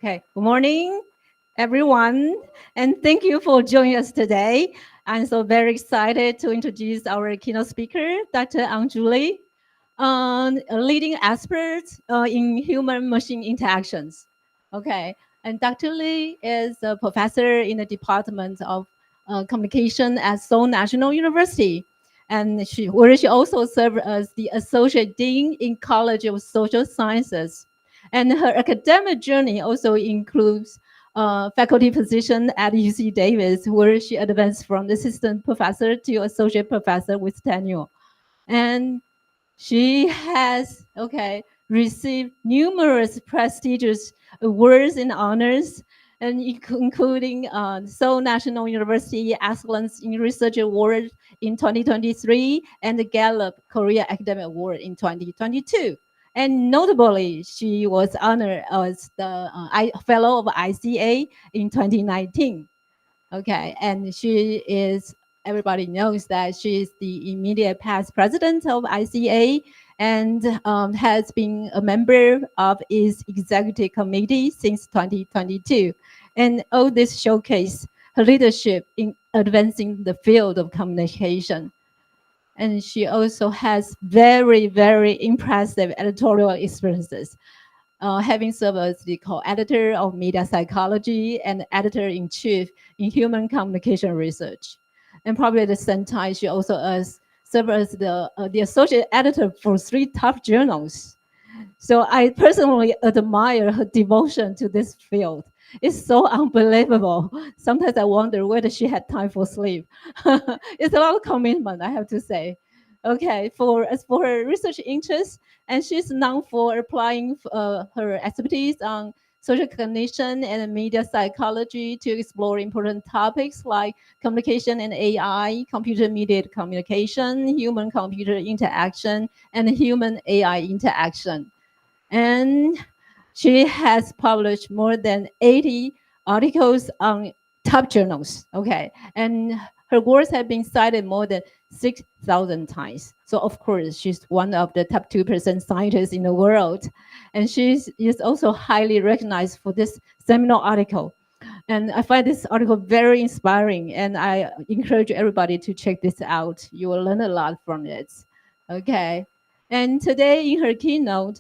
Okay, good morning, everyone, and thank you for joining us today. I'm so very excited to introduce our keynote speaker, Dr. Anjuli, a leading expert in human-machine interactions. Okay, and Dr. Lee is a professor in the Department of Communication at Seoul National University, and where she also served as the Associate Dean in College of Social Sciences. And her academic journey also includes faculty position at UC Davis, where she advanced from assistant professor to associate professor with tenure. And she has, received numerous prestigious awards and honors, and including Seoul National University Excellence in Research Award in 2023 and the Gallup Korea Academic Award in 2022. And notably, she was honored as the Fellow of ICA in 2019. Okay, and she is, everybody knows that she is the immediate past president of ICA and has been a member of its executive committee since 2022. And all this showcase her leadership in advancing the field of communication. And she also has very, very impressive editorial experiences, having served as the co-editor of Media Psychology and editor-in-chief in Human Communication Research. And probably at the same time, she also served as the associate editor for 3 top journals. So I personally admire her devotion to this field. It's so unbelievable. Sometimes I wonder whether she had time for sleep. It's a lot of commitment, I have to say. Okay, as for her research interests, and she's known for applying her expertise on social cognition and media psychology to explore important topics like communication and AI, computer-mediated communication, human-computer interaction, and human-AI interaction. And she has published more than 80 articles on top journals. Okay, and her works have been cited more than 6,000 times. So of course, she's one of the top 2% scientists in the world. And she is also highly recognized for this seminal article. And I find this article very inspiring, and I encourage everybody to check this out. You will learn a lot from it. Okay. And today in her keynote,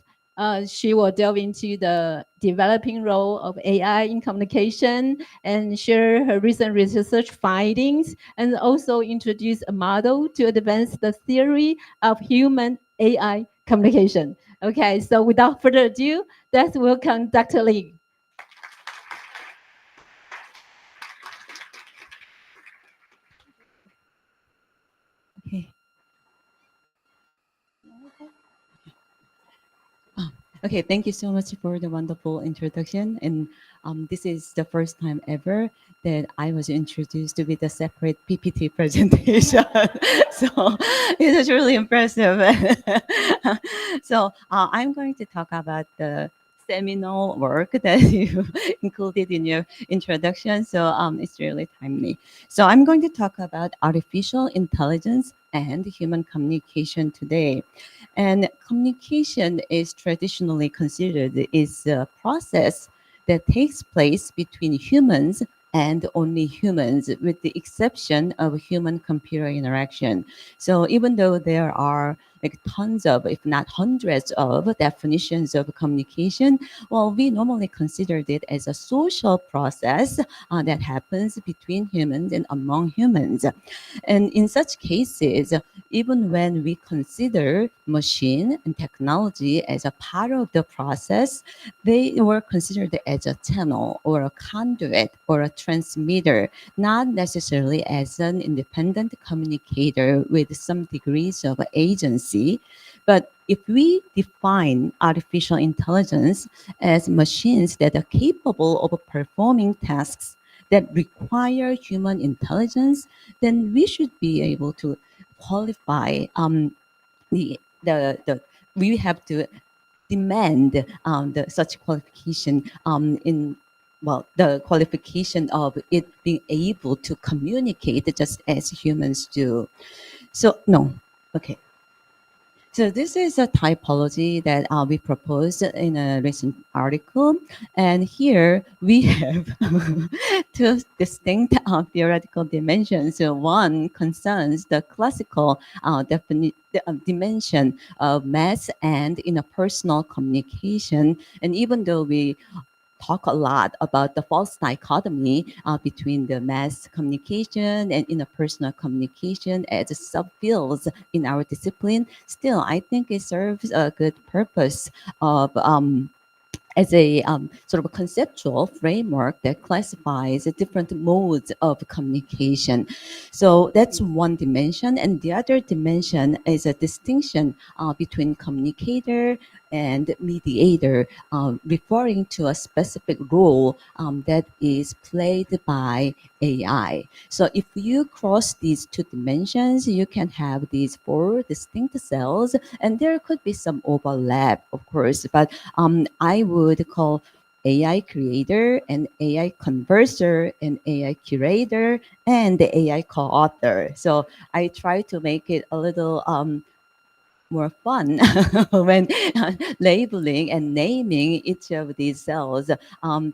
she will delve into the developing role of AI in communication and share her recent research findings, and also introduce a model to advance the theory of human AI communication. Okay, so without further ado, let's welcome Dr. Lee. Okay. Okay, thank you so much for the wonderful introduction. And this is the first time ever that I was introduced with a separate PPT presentation. So it is really impressive. So I'm going to talk about the seminal work that you included in your introduction. So it's really timely. So I'm going to talk about artificial intelligence and human communication today. And communication is traditionally considered is a process that takes place between humans and only humans, with the exception of human-computer interaction. So even though there are like tons of, if not hundreds of definitions of communication, well, we normally consider it as a social process that happens between humans and among humans. And in such cases, even when we consider machine and technology as a part of the process, they were considered as a channel or a conduit or a transmitter, not necessarily as an independent communicator with some degrees of agency. But if we define artificial intelligence as machines that are capable of performing tasks that require human intelligence, then we should be able to qualify the we have to demand such qualification in the qualification of it being able to communicate just as humans do. So no, okay. So this is a typology that we proposed in a recent article, and here we have two distinct theoretical dimensions. So one concerns the classical dimension of mass and interpersonal communication, and even though we talk a lot about the false dichotomy between the mass communication and interpersonal communication as subfields in our discipline. Still, I think it serves a good purpose of as a sort of a conceptual framework that classifies the different modes of communication. So that's one dimension. And the other dimension is a distinction between communicator and mediator, referring to a specific role that is played by AI. So if you cross these two dimensions, you can have these four distinct cells, and there could be some overlap, of course, but I would call AI creator and AI converser and AI curator and the AI co-author. So I try to make it a little more fun when labeling and naming each of these cells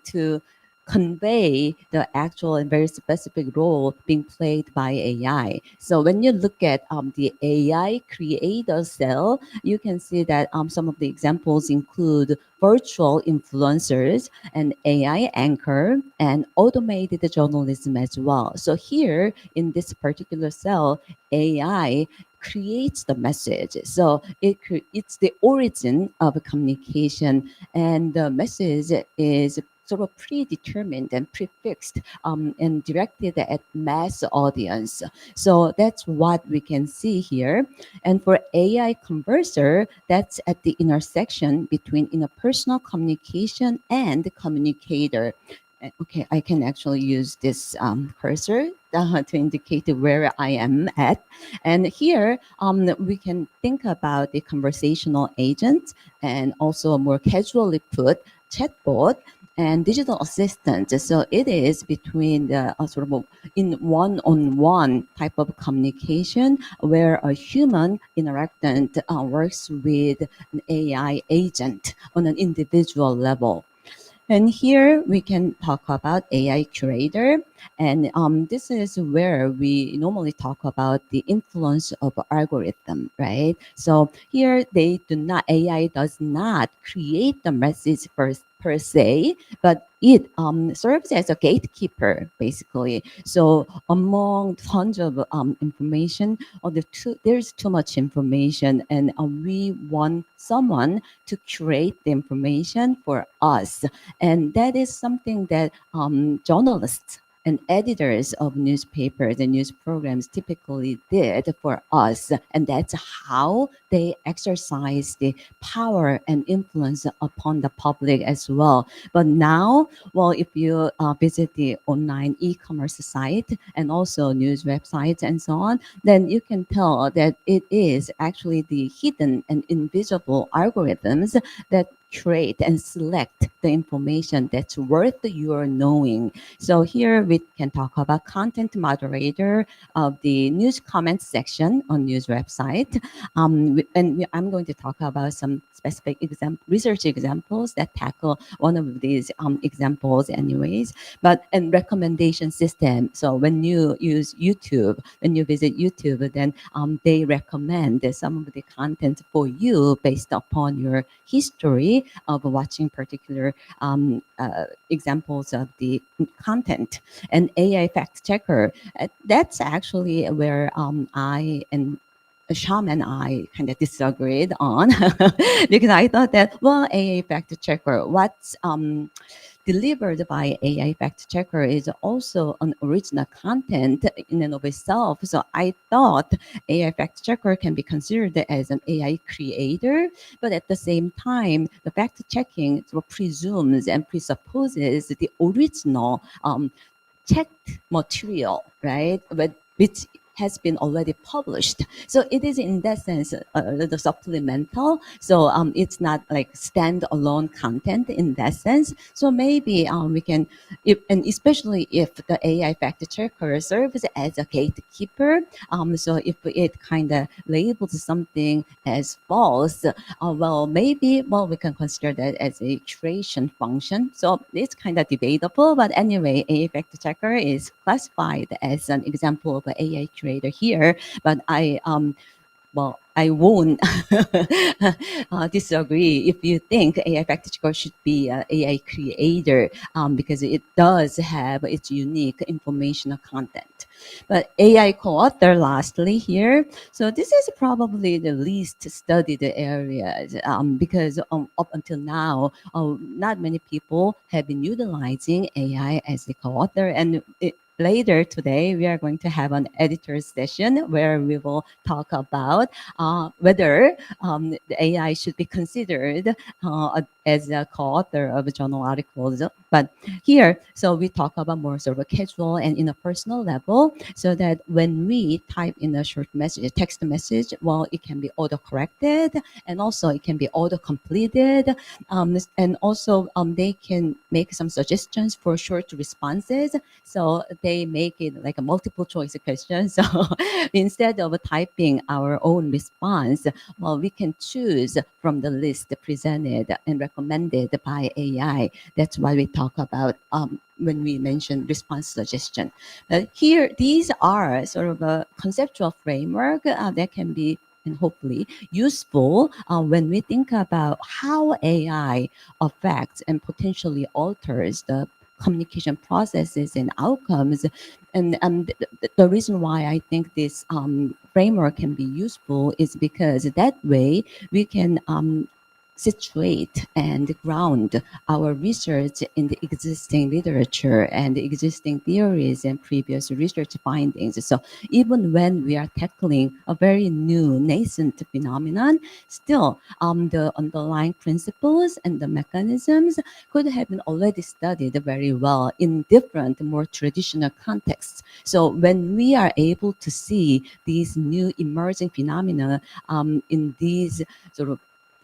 to convey the actual and very specific role being played by AI. So when you look at the AI creator cell, you can see that some of the examples include virtual influencers, an AI anchor, and automated journalism as well. So here in this particular cell, AI creates the message. So it's the origin of communication, and the message is sort of predetermined and prefixed and directed at mass audience. So that's what we can see here. And for AI converser, that's at the intersection between interpersonal communication and the communicator. Okay, I can actually use this cursor to indicate where I am at. And here we can think about the conversational agent and also more casually put chatbot and digital assistant. So it is between the sort of in one-on-one type of communication where a human interactant works with an AI agent on an individual level. And here we can talk about AI curator. And this is where we normally talk about the influence of algorithm, right? So here AI does not create the message per se, but it serves as a gatekeeper, basically. So among tons of information, there's too much information, and we want someone to curate the information for us. And that is something that journalists and editors of newspapers and news programs typically did for us. And that's how they exercise the power and influence upon the public as well. But now, well, if you visit the online e-commerce site and also news websites and so on, then you can tell that it is actually the hidden and invisible algorithms that curate and select the information that's worth your knowing. So here we can talk about content moderator of the news comment section on news website. I'm going to talk about some specific research examples that tackle one of these examples anyways. And recommendation system. So when you use YouTube, when you visit YouTube, then they recommend some of the content for you based upon your history of watching particular examples of the content. And AI fact checker, that's actually where I and Sham and I kind of disagreed on because I thought that, well, AI fact checker, what's delivered by AI fact checker is also an original content in and of itself. So I thought AI fact checker can be considered as an AI creator, but at the same time, the fact checking sort of presumes and presupposes the original checked material, right? But which has been already published. So it is in that sense the supplemental. So it's not like standalone content in that sense. So maybe we can, and especially if the AI fact checker serves as a gatekeeper. So if it kind of labels something as false, well, maybe, well, we can consider that as a creation function. So it's kind of debatable, but anyway, a fact checker is classified as an example of an AI creator here. But well, I won't disagree if you think AI fact checker should be an AI creator, because it does have its unique informational content. But AI co-author, lastly here, so this is probably the least studied area, because up until now, not many people have been utilizing AI as a co-author, and later today, we are going to have an editor's session where we will talk about whether the AI should be considered as a co-author of journal articles. But here, so we talk about more sort of a casual and in a personal level, so that when we type in a short message, a text message, well, it can be auto-corrected, and also it can be auto-completed, and also they can make some suggestions for short responses. So they make it like a multiple choice question. So instead of typing our own response, well, we can choose from the list presented and recommended by AI. That's why we talk about when we mention response suggestion. Here, these are sort of a conceptual framework that can be and hopefully useful when we think about how AI affects and potentially alters the communication processes and outcomes. And the reason why I think this framework can be useful is because that way we can situate and ground our research in the existing literature and the existing theories and previous research findings. So even when we are tackling a very new nascent phenomenon, still the underlying principles and the mechanisms could have been already studied very well in different, more traditional contexts. So when we are able to see these new emerging phenomena in these sort of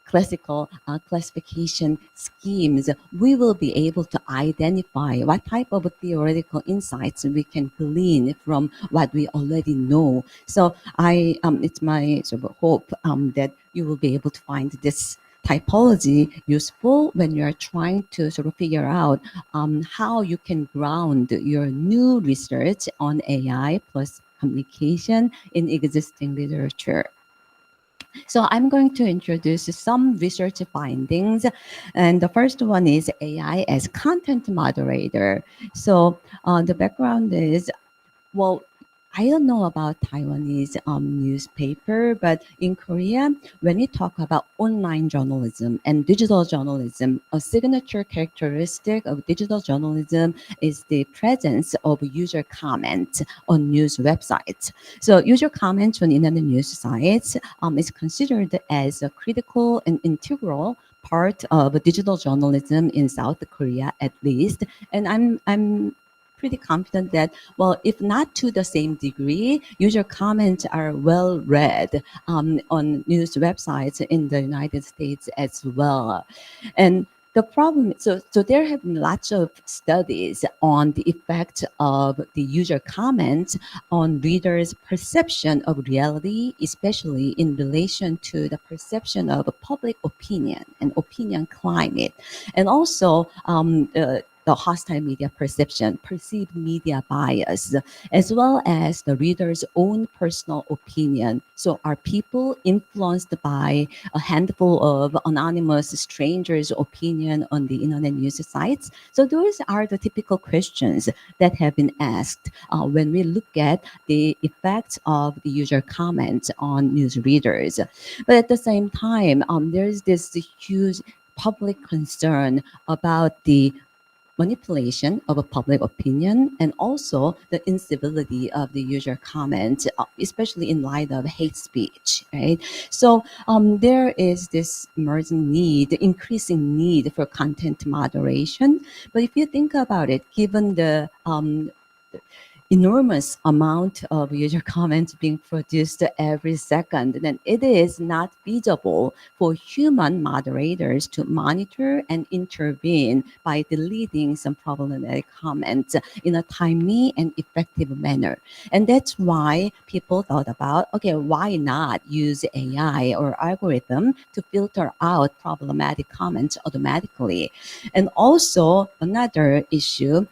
classical classification schemes, we will be able to identify what type of theoretical insights we can glean from what we already know. So it's my sort of hope that you will be able to find this typology useful when you are trying to sort of figure out how you can ground your new research on AI plus communication in existing literature. So I'm going to introduce some research findings. And the first one is AI as content moderator. So the background is, well, I don't know about Taiwanese newspaper, but in Korea, when we talk about online journalism and digital journalism, a signature characteristic of digital journalism is the presence of user comments on news websites. So user comments on internet news sites is considered as a critical and integral part of digital journalism in South Korea, at least. And I'm pretty confident that, well, if not to the same degree, user comments are well read on news websites in the United States as well. And the problem, so there have been lots of studies on the effect of the user comments on readers' perception of reality, especially in relation to the perception of public opinion and opinion climate, and also the hostile media perception, perceived media bias, as well as the reader's own personal opinion. So are people influenced by a handful of anonymous strangers' opinion on the internet news sites? So those are the typical questions that have been asked when we look at the effects of the user comments on news readers. But at the same time, there's this huge public concern about the manipulation of a public opinion and also the incivility of the user comments, especially in light of hate speech, right? So there is this emerging need, increasing need for content moderation. But if you think about it, given the enormous amount of user comments being produced every second, then it is not feasible for human moderators to monitor and intervene by deleting some problematic comments in a timely and effective manner. And that's why people thought about, okay, why not use AI or algorithm to filter out problematic comments automatically? And also another issue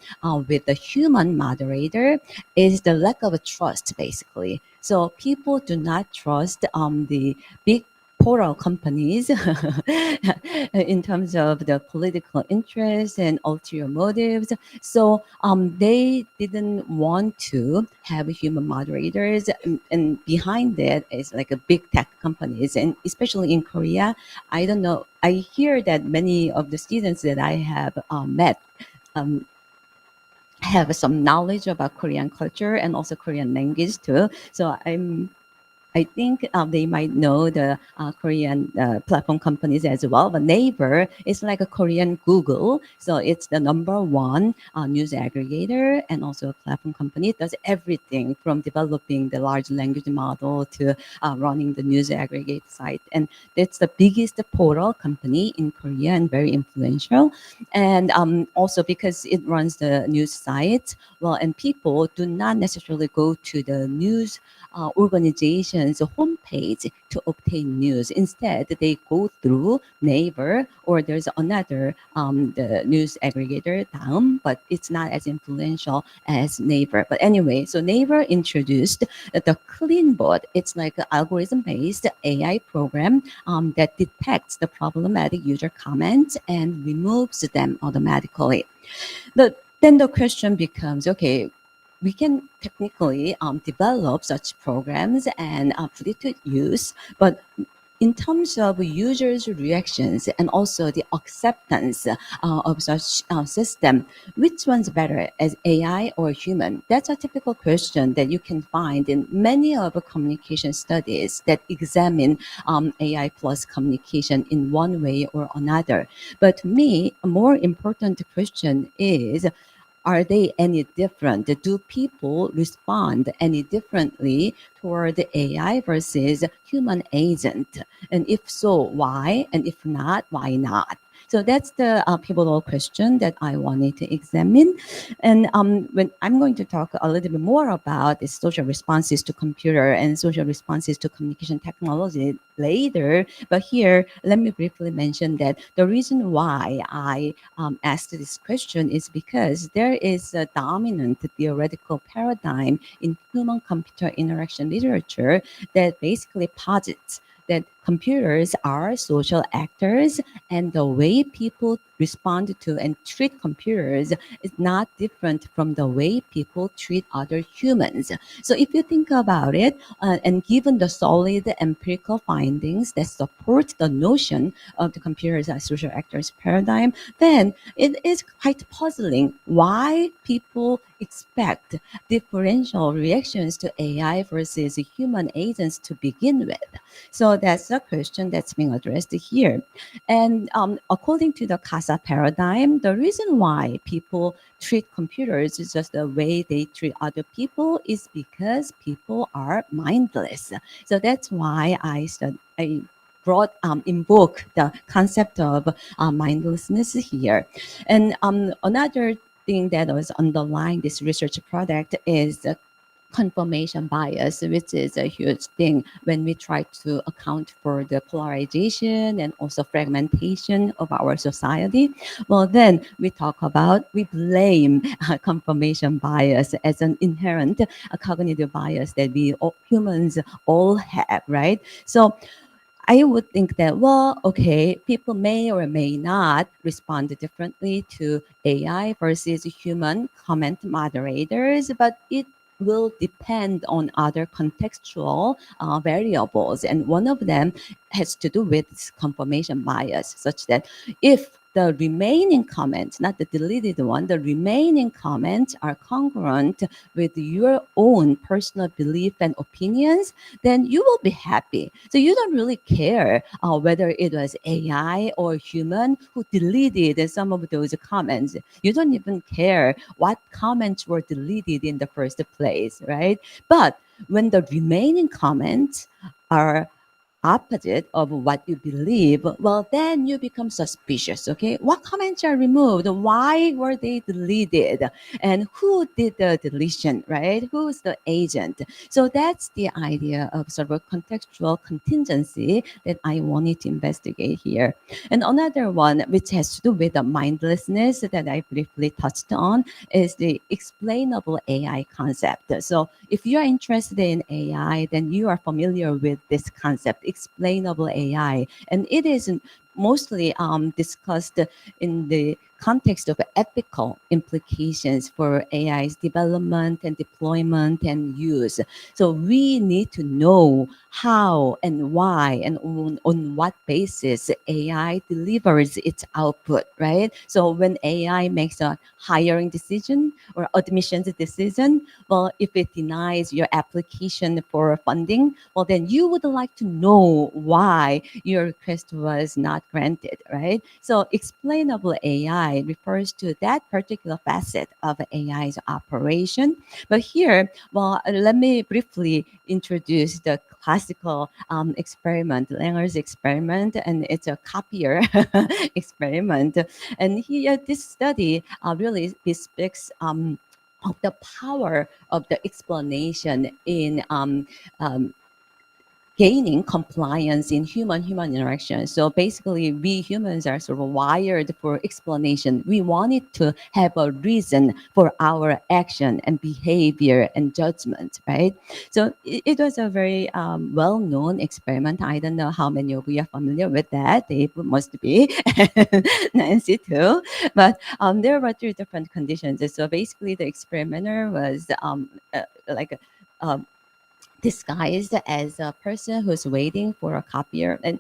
with the human moderator is the lack of trust, basically. So people do not trust the big portal companies in terms of the political interests and ulterior motives. So they didn't want to have human moderators, and behind it is like a big tech companies, and especially in Korea, I don't know. I hear that many of the students that I have met um, have some knowledge about Korean culture and also Korean language too. So I think they might know the Korean platform companies as well. But Naver is like a Korean Google. So it's the number one news aggregator and also a platform company. It does everything from developing the large language model to running the news aggregate site. And it's the biggest portal company in Korea and very influential. And also because it runs the news site, well, and people do not necessarily go to the news organization's homepage to obtain news. Instead, they go through Naver, or there's another the news aggregator, Daum, but it's not as influential as Naver. But anyway, so Naver introduced the Clean Bot. It's like an algorithm-based AI program that detects the problematic user comments and removes them automatically. Then the question becomes, okay, we can technically develop such programs and put it to use, but in terms of users' reactions and also the acceptance of such system, which one's better, as AI or human? That's a typical question that you can find in many of the communication studies that examine AI plus communication in one way or another. But to me, a more important question is, are they any different? Do people respond any differently toward the AI versus human agent? And if so, why? And if not, why not? So that's the pivotal question that I wanted to examine. And when I'm going to talk a little bit more about the social responses to computer and social responses to communication technology later, but here, let me briefly mention that the reason why I asked this question is because there is a dominant theoretical paradigm in human computer interaction literature that basically posits that computers are social actors, and the way people respond to and treat computers is not different from the way people treat other humans. So if you think about it, and given the solid empirical findings that support the notion of the computers as social actors paradigm, then it is quite puzzling why people expect differential reactions to AI versus human agents to begin with. So that's the question that's being addressed here. And according to the CASA paradigm, the reason why people treat computers is just the way they treat other people is because people are mindless. So that's why I brought invoke the concept of mindlessness here. And another thing that was underlying this research product is confirmation bias, which is a huge thing when we try to account for the polarization and also fragmentation of our society. Well, then we blame confirmation bias as an inherent cognitive bias that humans all have, right? So I would think that, well, okay, people may or may not respond differently to AI versus human comment moderators, but it will depend on other contextual variables. And one of them has to do with confirmation bias, such that if the remaining comments, not the deleted one, the remaining comments are congruent with your own personal belief and opinions, then you will be happy. So you don't really care whether it was AI or human who deleted some of those comments. You don't even care what comments were deleted in the first place, right? But when the remaining comments are opposite of what you believe, well, then you become suspicious. Okay, what comments are removed? Why were they deleted? And who did the deletion, right? Who's the agent? So that's the idea of sort of a contextual contingency that I wanted to investigate here. And another one, which has to do with the mindlessness that I briefly touched on, is the explainable AI concept. So if you're interested in AI, then you are familiar with this concept, explainable AI. And it is mostly discussed in the context of ethical implications for AI's development and deployment and use. So we need to know how and why and on what basis AI delivers its output, right? So when AI makes a hiring decision or admissions decision, well, if it denies your application for funding, well, then you would like to know why your request was not granted, right? So explainable AI refers to that particular facet of AI's operation. But here, well, let me briefly introduce the classical experiment, Langer's experiment, and it's a copier experiment. And here, this study really bespeaks of the power of the explanation in gaining compliance in human-human interaction. So basically, we humans are sort of wired for explanation. We wanted to have a reason for our action and behavior and judgment, right? So it was a very well-known experiment. I don't know how many of you are familiar with that. Dave must be, Nancy too. But there were three different conditions. So basically, the experimenter was like um, disguised as a person who's waiting for a copier. And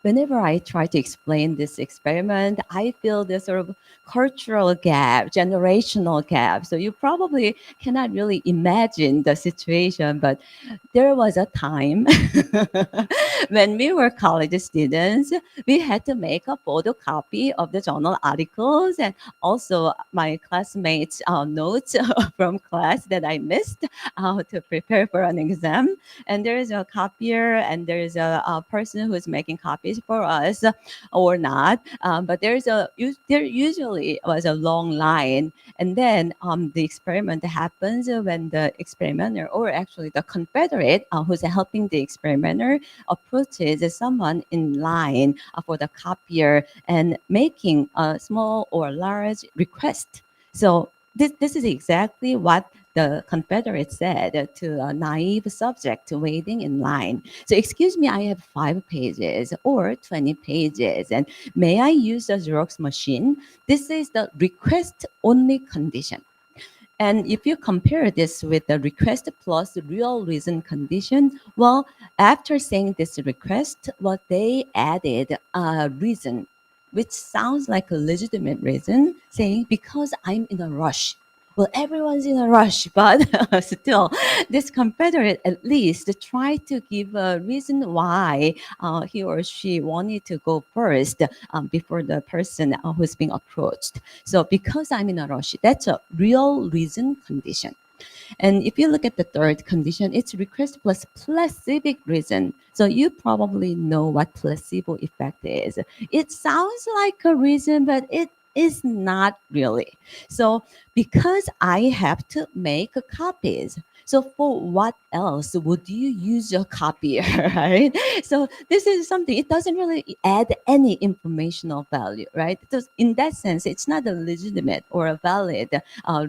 whenever I try to explain this experiment, I feel this sort of cultural gap, generational gap. So you probably cannot really imagine the situation, but there was a time when we were college students, we had to make a photocopy of the journal articles and also my classmates' notes from class that I missed to prepare for an exam. And there is a copier and there is a person who is making copies for us or not. But there usually was a long line. And then the experiment happens when the experimenter, or actually the confederate who's helping the experimenter, approaches someone in line for the copier and making a small or large request. So this is exactly what the confederate said to a naive subject waiting in line. So excuse me, I have 5 pages or 20 pages, and may I use a Xerox machine? This is the request only condition. And if you compare this with the request plus real reason condition, well, after saying this request, what they added a reason, which sounds like a legitimate reason, saying because I'm in a rush. Well, everyone's in a rush, but still, this confederate at least tried to give a reason why he or she wanted to go first before the person who's being approached. So because I'm in a rush, that's a real reason condition. And if you look at the third condition, it's request plus placebo reason. So you probably know what placebo effect is. It sounds like a reason, but it is not really. So because I have to make copies, so for what else would you use your copier, right? So this is something, it doesn't really add any informational value, right? So in that sense, it's not a legitimate or a valid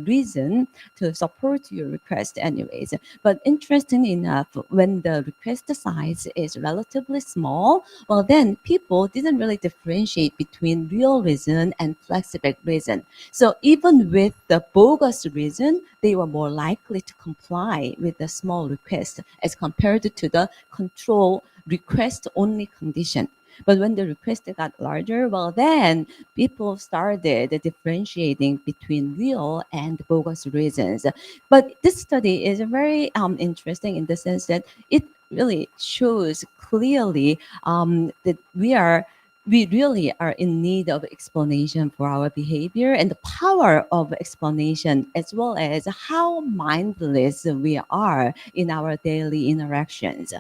reason to support your request anyways. But interestingly enough, when the request size is relatively small, well then people didn't really differentiate between real reason and flexible reason. So even with the bogus reason, they were more likely to comply with the small request as compared to the control request only condition. But when the request got larger, well, then people started differentiating between real and bogus reasons. But this study is very interesting in the sense that it really shows clearly that we really are in need of explanation for our behavior and the power of explanation, as well as how mindless we are in our daily interactions.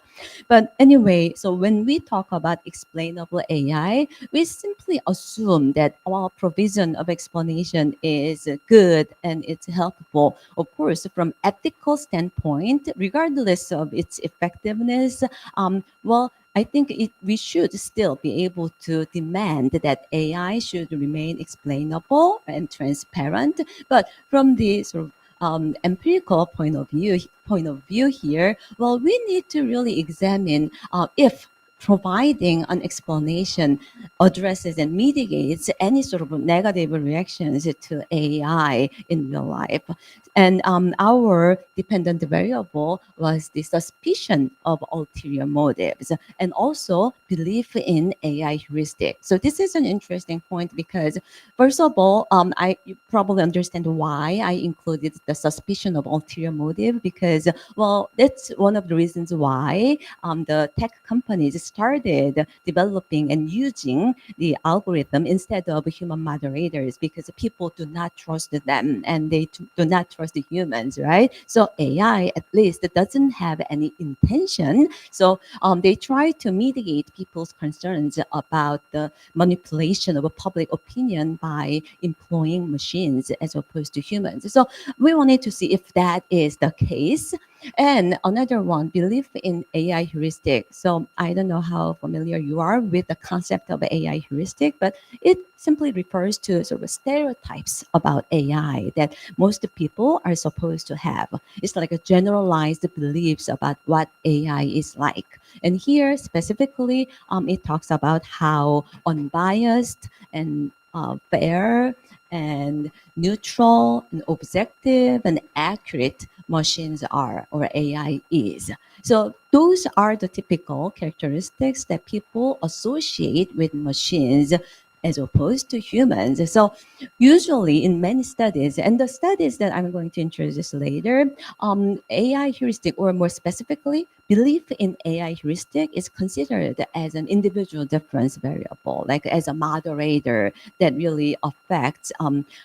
But anyway, so when we talk about explainable AI, we simply assume that our provision of explanation is good and it's helpful. Of course, from ethical standpoint, regardless of its effectiveness, well, I think we should still be able to demand that AI should remain explainable and transparent. But from the sort of empirical point of view here, well, we need to really examine if providing an explanation addresses and mitigates any sort of negative reactions to AI in real life. And our dependent variable was the suspicion of ulterior motives and also belief in AI heuristic. So this is an interesting point because, first of all, you probably understand why I included the suspicion of ulterior motive because, well, that's one of the reasons why the tech companies started developing and using the algorithm instead of human moderators because people do not trust them and they do not trust the humans, right? So AI at least doesn't have any intention. So they try to mitigate people's concerns about the manipulation of a public opinion by employing machines as opposed to humans. So we wanted to see if that is the case. And another one, belief in AI heuristic. So I don't know how familiar you are with the concept of AI heuristic, but it simply refers to sort of stereotypes about AI that most people are supposed to have. It's like a generalized beliefs about what AI is like. And here specifically, it talks about how unbiased and fair and neutral and objective and accurate machines are or AI is. So those are the typical characteristics that people associate with machines as opposed to humans. So usually in many studies, and the studies that I'm going to introduce later, AI heuristic, or more specifically, belief in AI heuristic is considered as an individual difference variable, like as a moderator that really affects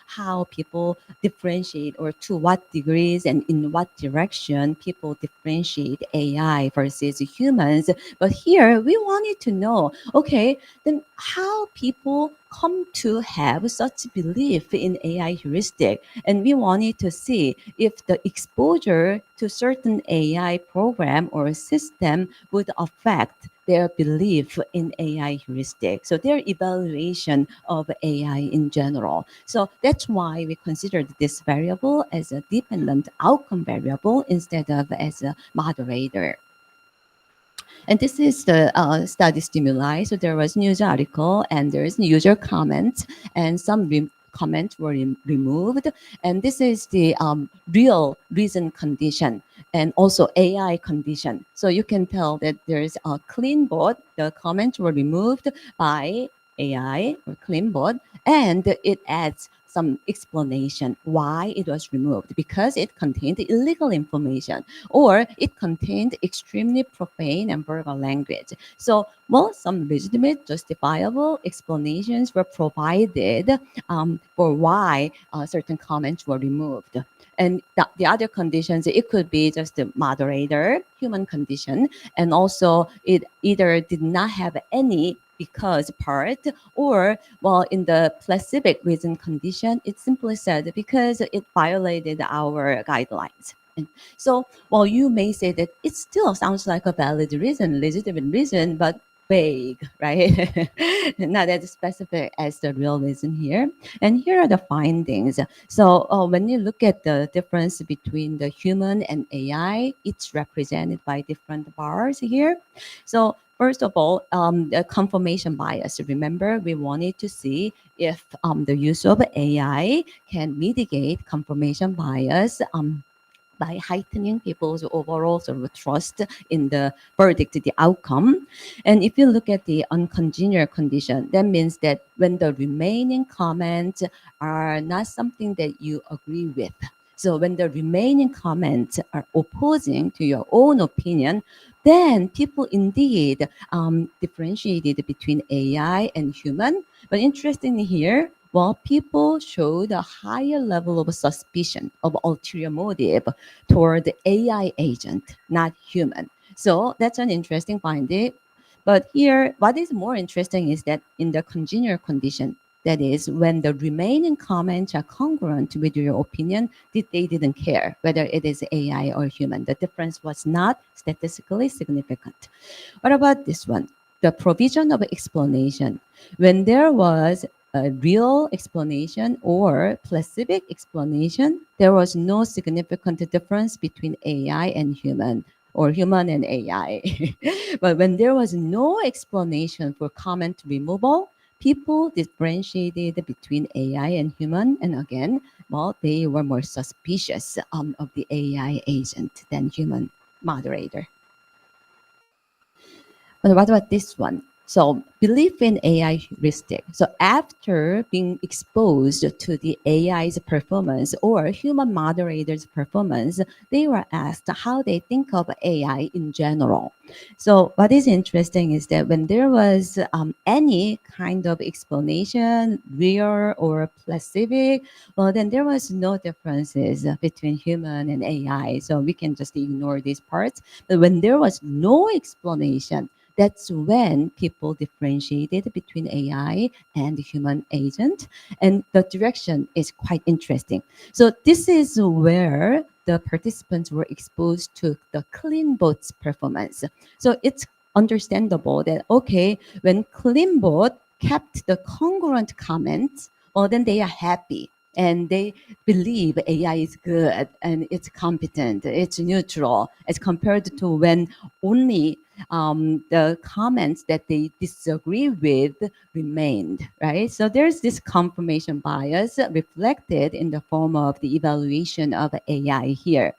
how people differentiate or to what degrees and in what direction people differentiate AI versus humans. But here we wanted to know, okay, then how people come to have such belief in AI heuristic. And we wanted to see if the exposure to certain AI program or system would affect their belief in AI heuristic. So their evaluation of AI in general. So that's why we considered this variable as a dependent outcome variable instead of as a moderator. And this is the study stimuli. So there was news article and there's user comments and some comments were removed. And this is the real reason condition and also AI condition. So you can tell that there's a clean board. The comments were removed by AI or clean board, and it adds some explanation why it was removed because it contained illegal information or it contained extremely profane and vulgar language. So, well, some legitimate, justifiable explanations were provided for why certain comments were removed. And the other conditions, it could be just a moderator, human condition, and also it either did not have any because part, or well, in the specific reason condition, it simply said because it violated our guidelines. And so while you may say that it still sounds like a valid reason, legitimate reason, but vague, right? Not as specific as the real reason here. And here are the findings. So when you look at the difference between the human and AI, it's represented by different bars here. So first of all, the confirmation bias. Remember, we wanted to see if the use of AI can mitigate confirmation bias. by heightening people's overall sort of trust in the verdict, the outcome. And if you look at the uncongenial condition, that means that when the remaining comments are not something that you agree with. So when the remaining comments are opposing to your own opinion, then people indeed differentiated between AI and human. But interestingly here, while people showed a higher level of suspicion of ulterior motive toward the AI agent, not human. So that's an interesting finding. But here, what is more interesting is that in the congenial condition, that is, when the remaining comments are congruent with your opinion, they didn't care whether it is AI or human. The difference was not statistically significant. What about this one? The provision of explanation. When there was a real explanation or placebo explanation, there was no significant difference between AI and human or human and AI. But when there was no explanation for comment removal, people differentiated between AI and human. And again, well, they were more suspicious of the AI agent than human moderator. But what about this one? So belief in AI heuristic. So after being exposed to the AI's performance or human moderator's performance, they were asked how they think of AI in general. So what is interesting is that when there was any kind of explanation, real or placebo, well, then there was no differences between human and AI. So we can just ignore these parts. But when there was no explanation, that's when people differentiated between AI and human agent. And the direction is quite interesting. So this is where the participants were exposed to the clean boat's performance. So it's understandable that, okay, when clean boat kept the congruent comments, well, then they are happy and they believe AI is good and it's competent, it's neutral, as compared to when only the comments that they disagree with remained, right? So there's this confirmation bias reflected in the form of the evaluation of AI here.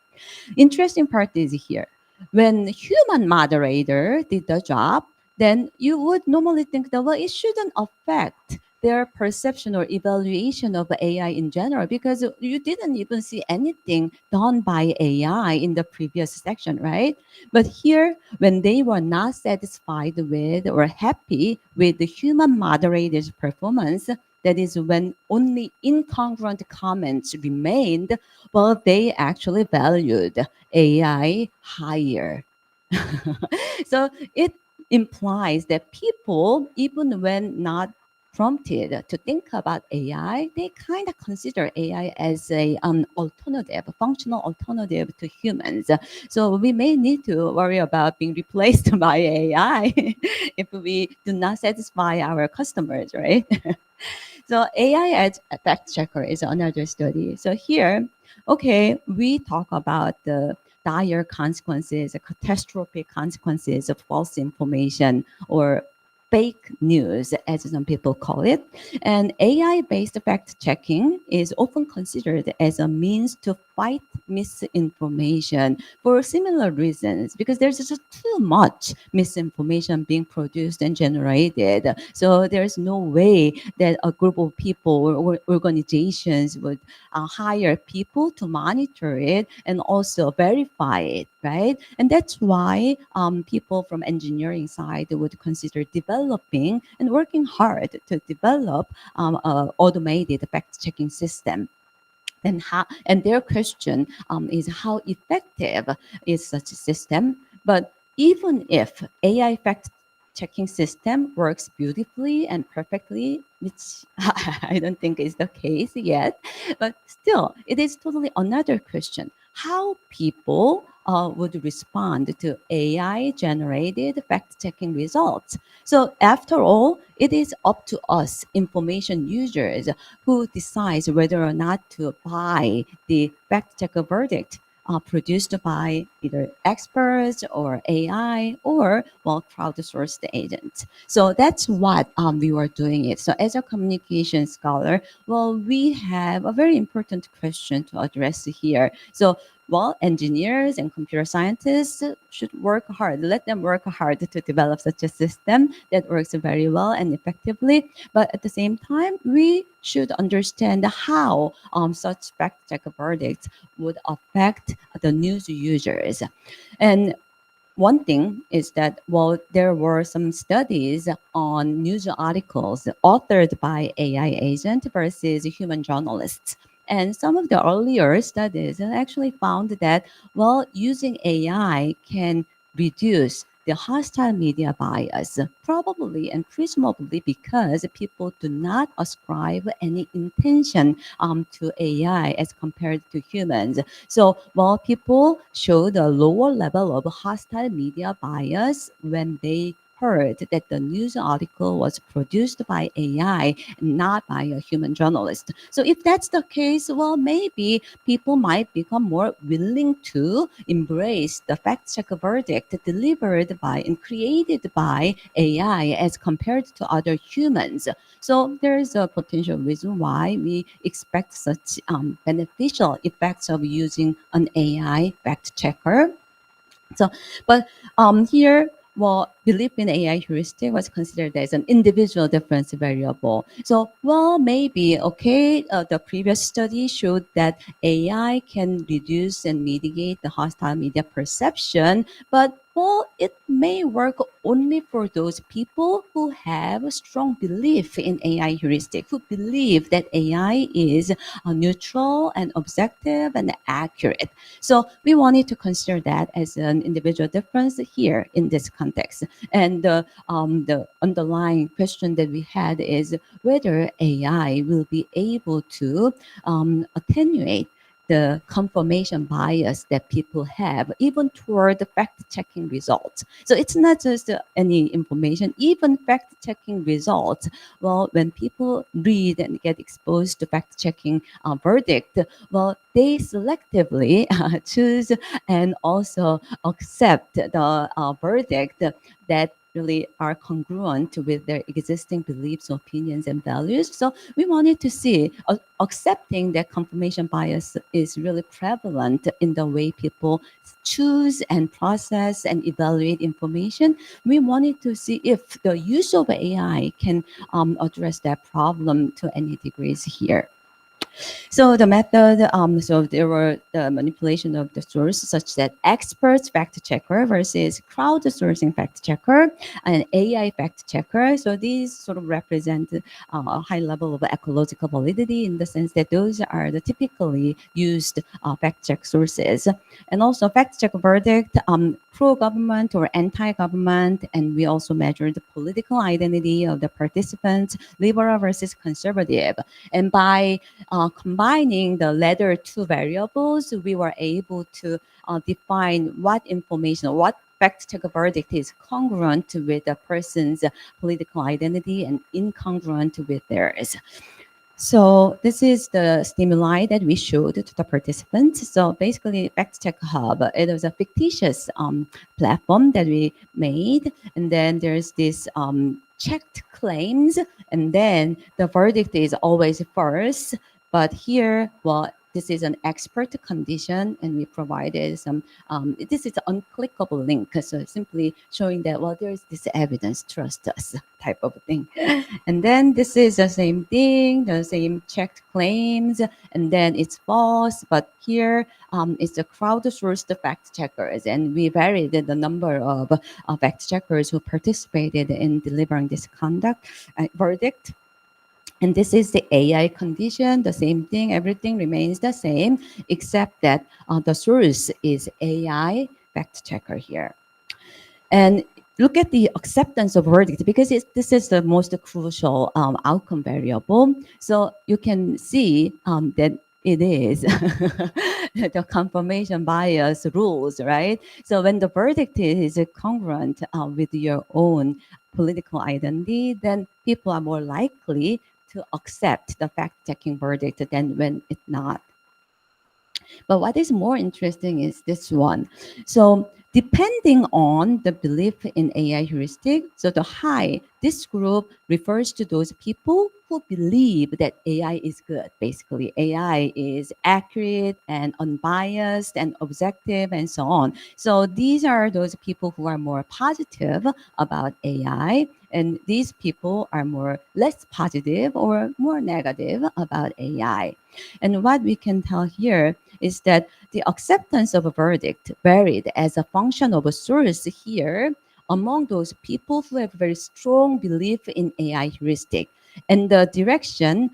Interesting part is here. When human moderator did the job, then you would normally think that, well, it shouldn't affect their perception or evaluation of AI in general because you didn't even see anything done by AI in the previous section, right? But here, when they were not satisfied with or happy with the human moderator's performance, that is when only incongruent comments remained, well, they actually valued AI higher. So it implies that people, even when not prompted to think about AI, they kind of consider AI as a alternative, a functional alternative to humans. So we may need to worry about being replaced by AI if we do not satisfy our customers, right? So AI as a fact checker is another study. So here, okay, we talk about the dire consequences, the catastrophic consequences of false information or fake news, as some people call it. And AI-based fact checking is often considered as a means to fight misinformation for similar reasons, because there's just too much misinformation being produced and generated. So there's no way that a group of people or organizations would hire people to monitor it and also verify it, right? And that's why people from engineering side would consider developing and working hard to develop an automated fact-checking system. And their question is how effective is such a system? But even if AI fact checking system works beautifully and perfectly, which I don't think is the case yet, but still, it is totally another question. How people would respond to AI generated fact checking results. So, after all, it is up to us, information users, who decides whether or not to buy the fact checker verdict produced by either experts or AI or well crowdsourced agents. So that's what we were doing it. So as a communication scholar, well, we have a very important question to address here. So well, engineers and computer scientists should work hard. Let them work hard to develop such a system that works very well and effectively. But at the same time, we should understand how such fact check verdicts would affect the news users. And one thing is that, well, there were some studies on news articles authored by AI agent versus human journalists. And some of the earlier studies actually found that, well, using AI can reduce the hostile media bias, probably and presumably because people do not ascribe any intention to AI as compared to humans. So while people showed a lower level of hostile media bias when they heard that the news article was produced by AI and not by a human journalist. So if that's the case, well, maybe people might become more willing to embrace the fact check verdict delivered by and created by AI as compared to other humans. So there's a potential reason why we expect such beneficial effects of using an AI fact checker. So, but here, well, belief in AI heuristic was considered as an individual difference variable. So, well, maybe, okay, the previous study showed that AI can reduce and mitigate the hostile media perception, but well, it may work only for those people who have a strong belief in AI heuristic, who believe that AI is neutral and objective and accurate. So we wanted to consider that as an individual difference here in this context. And the underlying question that we had is whether AI will be able to attenuate the confirmation bias that people have, even toward the fact-checking results. So it's not just any information, even fact-checking results. Well, when people read and get exposed to fact-checking verdict, well, they selectively choose and also accept the verdict that really are congruent with their existing beliefs, opinions, and values. So we wanted to see accepting that confirmation bias is really prevalent in the way people choose and process and evaluate information. We wanted to see if the use of AI can address that problem to any degrees here. So the method, so there were the manipulation of the source, such that experts fact checker versus crowdsourcing fact checker and AI fact checker. So these sort of represent a high level of ecological validity in the sense that those are the typically used fact check sources. And also fact check verdict, pro-government or anti-government, and we also measure the political identity of the participants, liberal versus conservative. And by combining the latter two variables, we were able to define what information, what fact check verdict is congruent with the person's political identity and incongruent with theirs. So this is the stimuli that we showed to the participants. So basically, Fact Check Hub, it was a fictitious platform that we made. And then there's this checked claims, and then the verdict is always first. But here, well, this is an expert condition, and we provided some, this is an unclickable link. So simply showing that, well, there's this evidence, trust us type of thing. And then this is the same thing, the same checked claims, and then it's false. But here it's the crowdsourced fact checkers, and we varied the number of fact checkers who participated in delivering this conduct verdict. And this is the AI condition, the same thing, everything remains the same, except that the source is AI fact checker here. And look at the acceptance of verdict because this is the most crucial outcome variable. So you can see that it is the confirmation bias rules, right? So when the verdict is congruent with your own political identity, then people are more likely to accept the fact-checking verdict than when it's not. But what is more interesting is this one. So depending on the belief in AI heuristic, so the high, this group refers to those people who believe that AI is good. Basically, AI is accurate and unbiased and objective and so on. So these are those people who are more positive about AI, and these people are more less positive or more negative about AI. And what we can tell here is that the acceptance of a verdict varied as a function of a source here among those people who have very strong belief in AI heuristic. And the direction,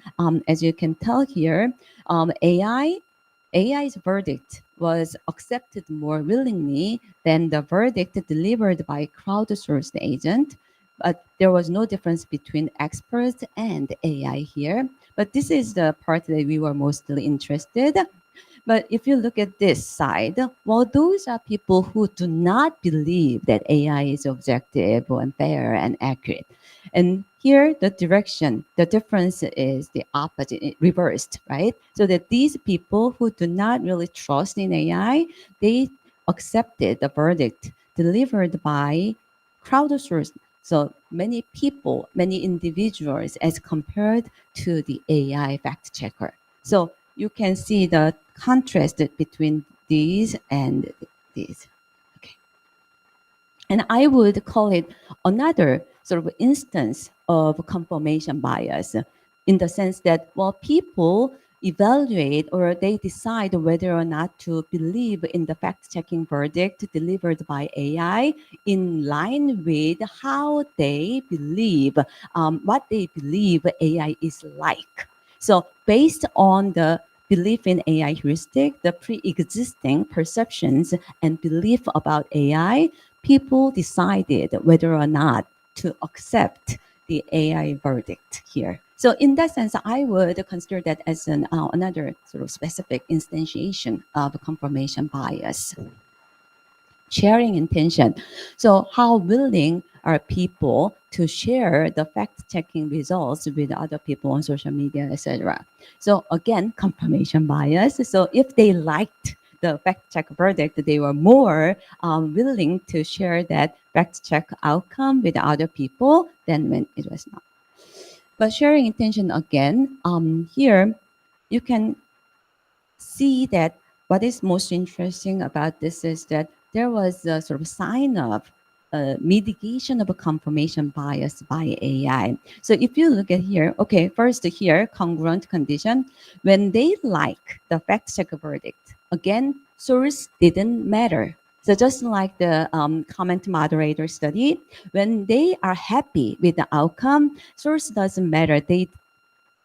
as you can tell here, AI's verdict was accepted more willingly than the verdict delivered by crowdsourced agent. But there was no difference between experts and AI here. But this is the part that we were mostly interested. But if you look at this side, well, those are people who do not believe that AI is objective and fair and accurate. And here, the direction, the difference is the opposite, reversed, right? So that these people who do not really trust in AI, they accepted the verdict delivered by crowdsourced. So many people, many individuals, as compared to the AI fact checker. So you can see the contrast between these and these. Okay. And I would call it another sort of instance of confirmation bias in the sense that, well, people evaluate or they decide whether or not to believe in the fact-checking verdict delivered by AI in line with how they believe, what they believe AI is like. So based on the belief in AI heuristic, the pre-existing perceptions and belief about AI, people decided whether or not to accept the AI verdict here. So in that sense, I would consider that as another sort of specific instantiation of confirmation bias. Sharing intention. So how willing are people to share the fact-checking results with other people on social media, etc. So again, confirmation bias. So if they liked the fact-check verdict, they were more willing to share that fact-check outcome with other people than when it was not. But sharing intention again, here you can see that what is most interesting about this is that there was a sort of sign of mitigation of a confirmation bias by AI. So if you look at here, okay, first here, congruent condition, when they like the fact check verdict, again, source didn't matter. So just like the comment moderator study, when they are happy with the outcome, source doesn't matter. They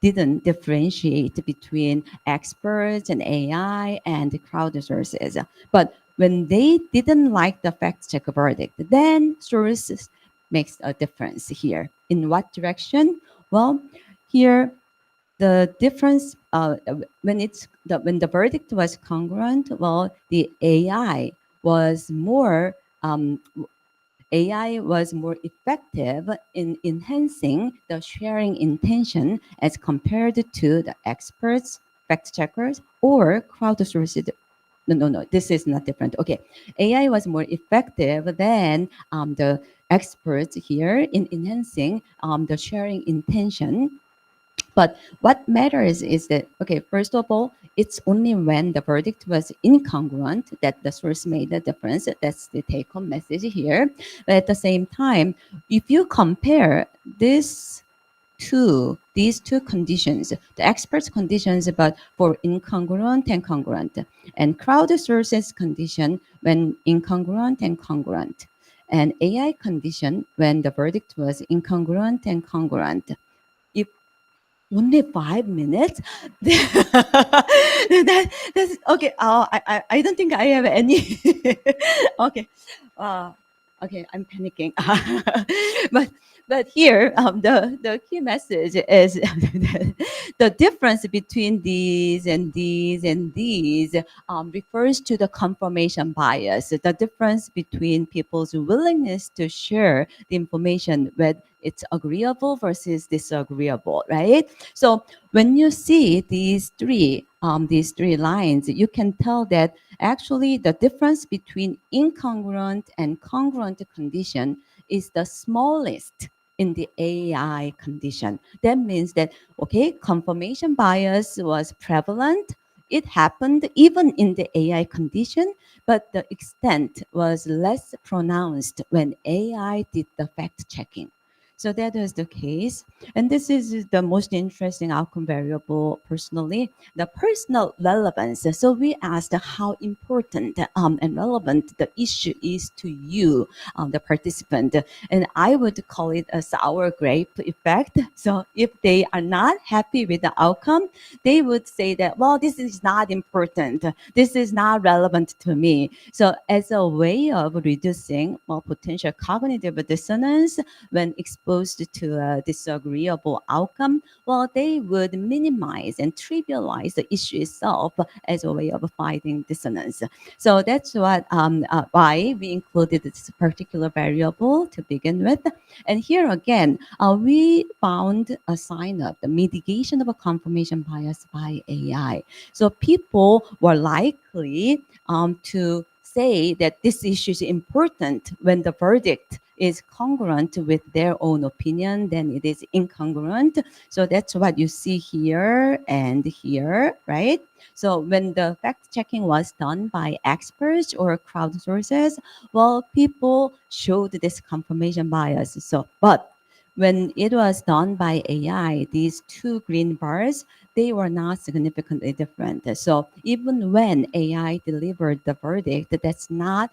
didn't differentiate between experts and AI and crowdsources. But when they didn't like the fact check verdict, then sources makes a difference here. In what direction? Well, here the difference when the verdict was congruent, well, the AI was more effective in enhancing the sharing intention as compared to the experts, fact checkers, or crowdsourced. No, this is not different. Okay, AI was more effective than the experts here in enhancing the sharing intention. But what matters is that, okay, first of all, it's only when the verdict was incongruent that the source made the difference. That's the take home message here. But at the same time, if you compare these two conditions, the experts conditions about for incongruent and congruent, and crowd sources condition when incongruent and congruent, and AI condition when the verdict was incongruent and congruent. If only 5 minutes? That's okay. I don't think I have any. Okay. Uh, okay, I'm panicking. but But here, the key message is the difference between these and these and these refers to the confirmation bias, the difference between people's willingness to share the information when it's agreeable versus disagreeable, right? So when you see these three lines, you can tell that actually the difference between incongruent and congruent condition is the smallest in the AI condition. That means that, okay, confirmation bias was prevalent. It happened even in the AI condition, but the extent was less pronounced when AI did the fact checking. So that was the case. And this is the most interesting outcome variable personally, the personal relevance. So we asked how important and relevant the issue is to you, the participant. And I would call it a sour grape effect. So if they are not happy with the outcome, they would say that, well, this is not important. This is not relevant to me. So as a way of reducing potential cognitive dissonance when exposed to a disagreeable outcome, well, they would minimize and trivialize the issue itself as a way of fighting dissonance. So that's why we included this particular variable to begin with. And here again, we found a sign of the mitigation of a confirmation bias by AI. So people were likely to say that this issue is important when the verdict is congruent with their own opinion, then it is incongruent. So that's what you see here and here, right? So when the fact checking was done by experts or crowd sources, well, people showed this confirmation bias. So, but when it was done by AI, these two green bars, they were not significantly different. So even when AI delivered the verdict that's not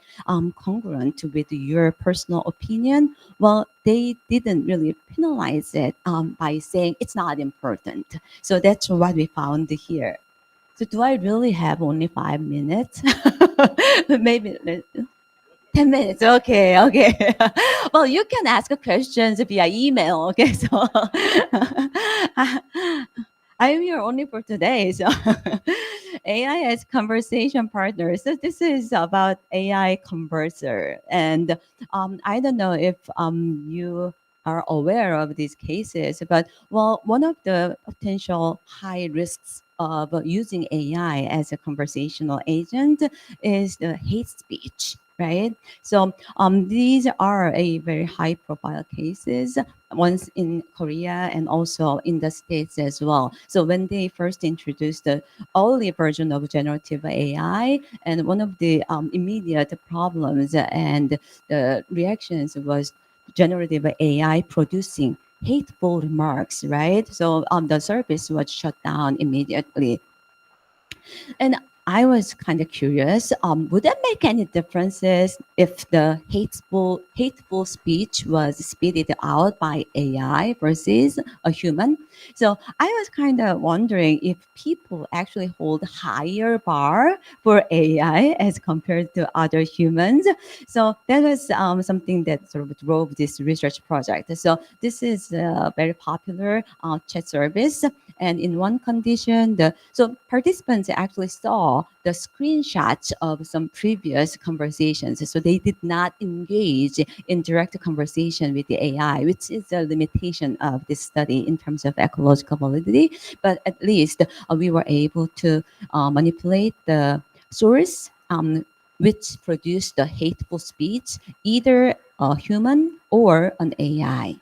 congruent with your personal opinion, well, they didn't really penalize it by saying it's not important. So that's what we found here. So do I really have only 5 minutes? Maybe 10 minutes. Okay, okay. Well, you can ask questions via email. Okay, so I'm here only for today. So AI as conversation partner. So this is about AI converser. And I don't know if you are aware of these cases, but well, one of the potential high risks of using AI as a conversational agent is the hate speech, right? So these are a very high profile cases, once in Korea and also in the States as well. So when they first introduced the early version of generative AI, and one of the immediate problems and the reactions was generative AI producing hateful remarks, right? So the service was shut down immediately. And I was kind of curious. Would that make any differences if the hateful speech was spitted out by AI versus a human? So I was kind of wondering if people actually hold higher bar for AI as compared to other humans. So that was something that sort of drove this research project. So this is a very popular chat service, and in one condition, so participants actually saw the screenshots of some previous conversations. So they did not engage in direct conversation with the AI, which is a limitation of this study in terms of ecological validity. But at least we were able to manipulate the source which produced the hateful speech, either a human or an AI.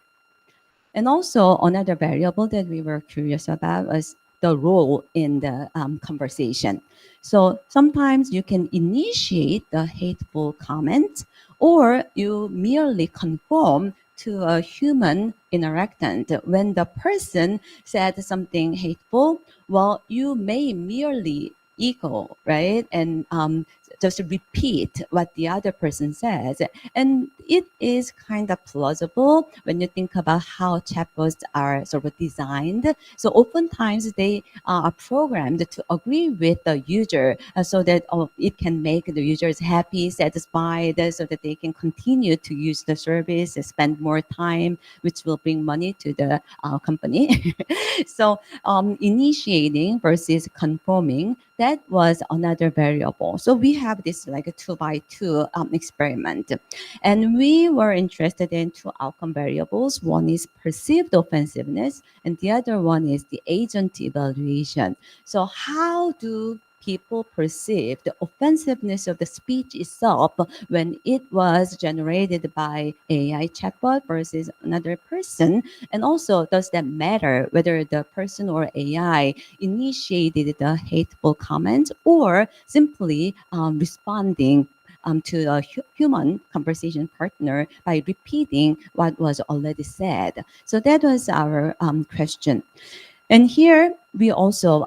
And also another variable that we were curious about was the role in the conversation. So sometimes you can initiate the hateful comment, or you merely conform to a human interactant. When the person said something hateful, well, you may merely echo, right? And just repeat what the other person says. And it is kind of plausible when you think about how chatbots are sort of designed. So oftentimes they are programmed to agree with the user so that it can make the users happy, satisfied, so that they can continue to use the service, spend more time, which will bring money to the company. So initiating versus conforming, that was another variable. So we have this like a 2 by 2 experiment. And we were interested in two outcome variables. One is perceived offensiveness, and the other one is the agent evaluation. So how do people perceive the offensiveness of the speech itself when it was generated by AI chatbot versus another person? And also, does that matter whether the person or AI initiated the hateful comment or simply responding to a human conversation partner by repeating what was already said? So that was our question. And here we also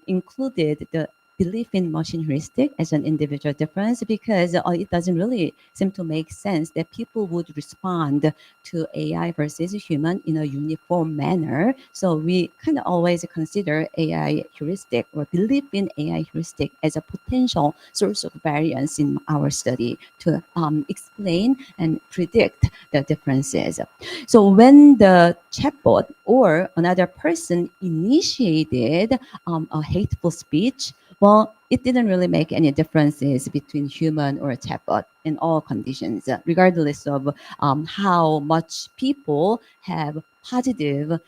included the belief in machine heuristic as an individual difference because it doesn't really seem to make sense that people would respond to AI versus human in a uniform manner. So we kind of always consider AI heuristic or belief in AI heuristic as a potential source of variance in our study to explain and predict the differences. So when the chatbot or another person initiated a hateful speech, well, it didn't really make any differences between human or a chatbot in all conditions, regardless of how much people have positive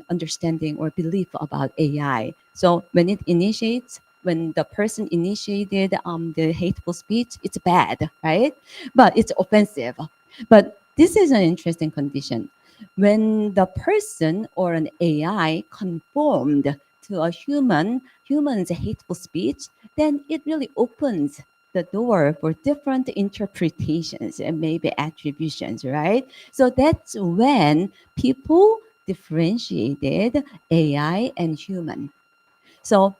understanding or belief about AI. So when the person initiated the hateful speech, it's bad, right? But it's offensive. But this is an interesting condition. When the person or an AI conformed to a human's hateful speech, then it really opens the door for different interpretations and maybe attributions, right? So that's when people differentiated AI and human. So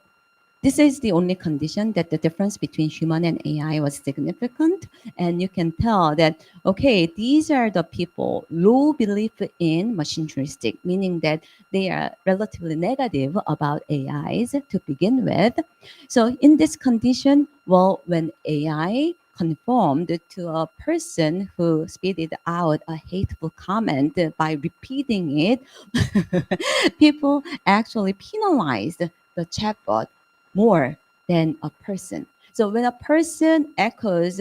this is the only condition that the difference between human and AI was significant. And you can tell that, okay, these are the people low belief in machine heuristic, meaning that they are relatively negative about AIs to begin with. So in this condition, well, when AI conformed to a person who spitted out a hateful comment by repeating it, people actually penalized the chatbot more than a person. So when a person echoes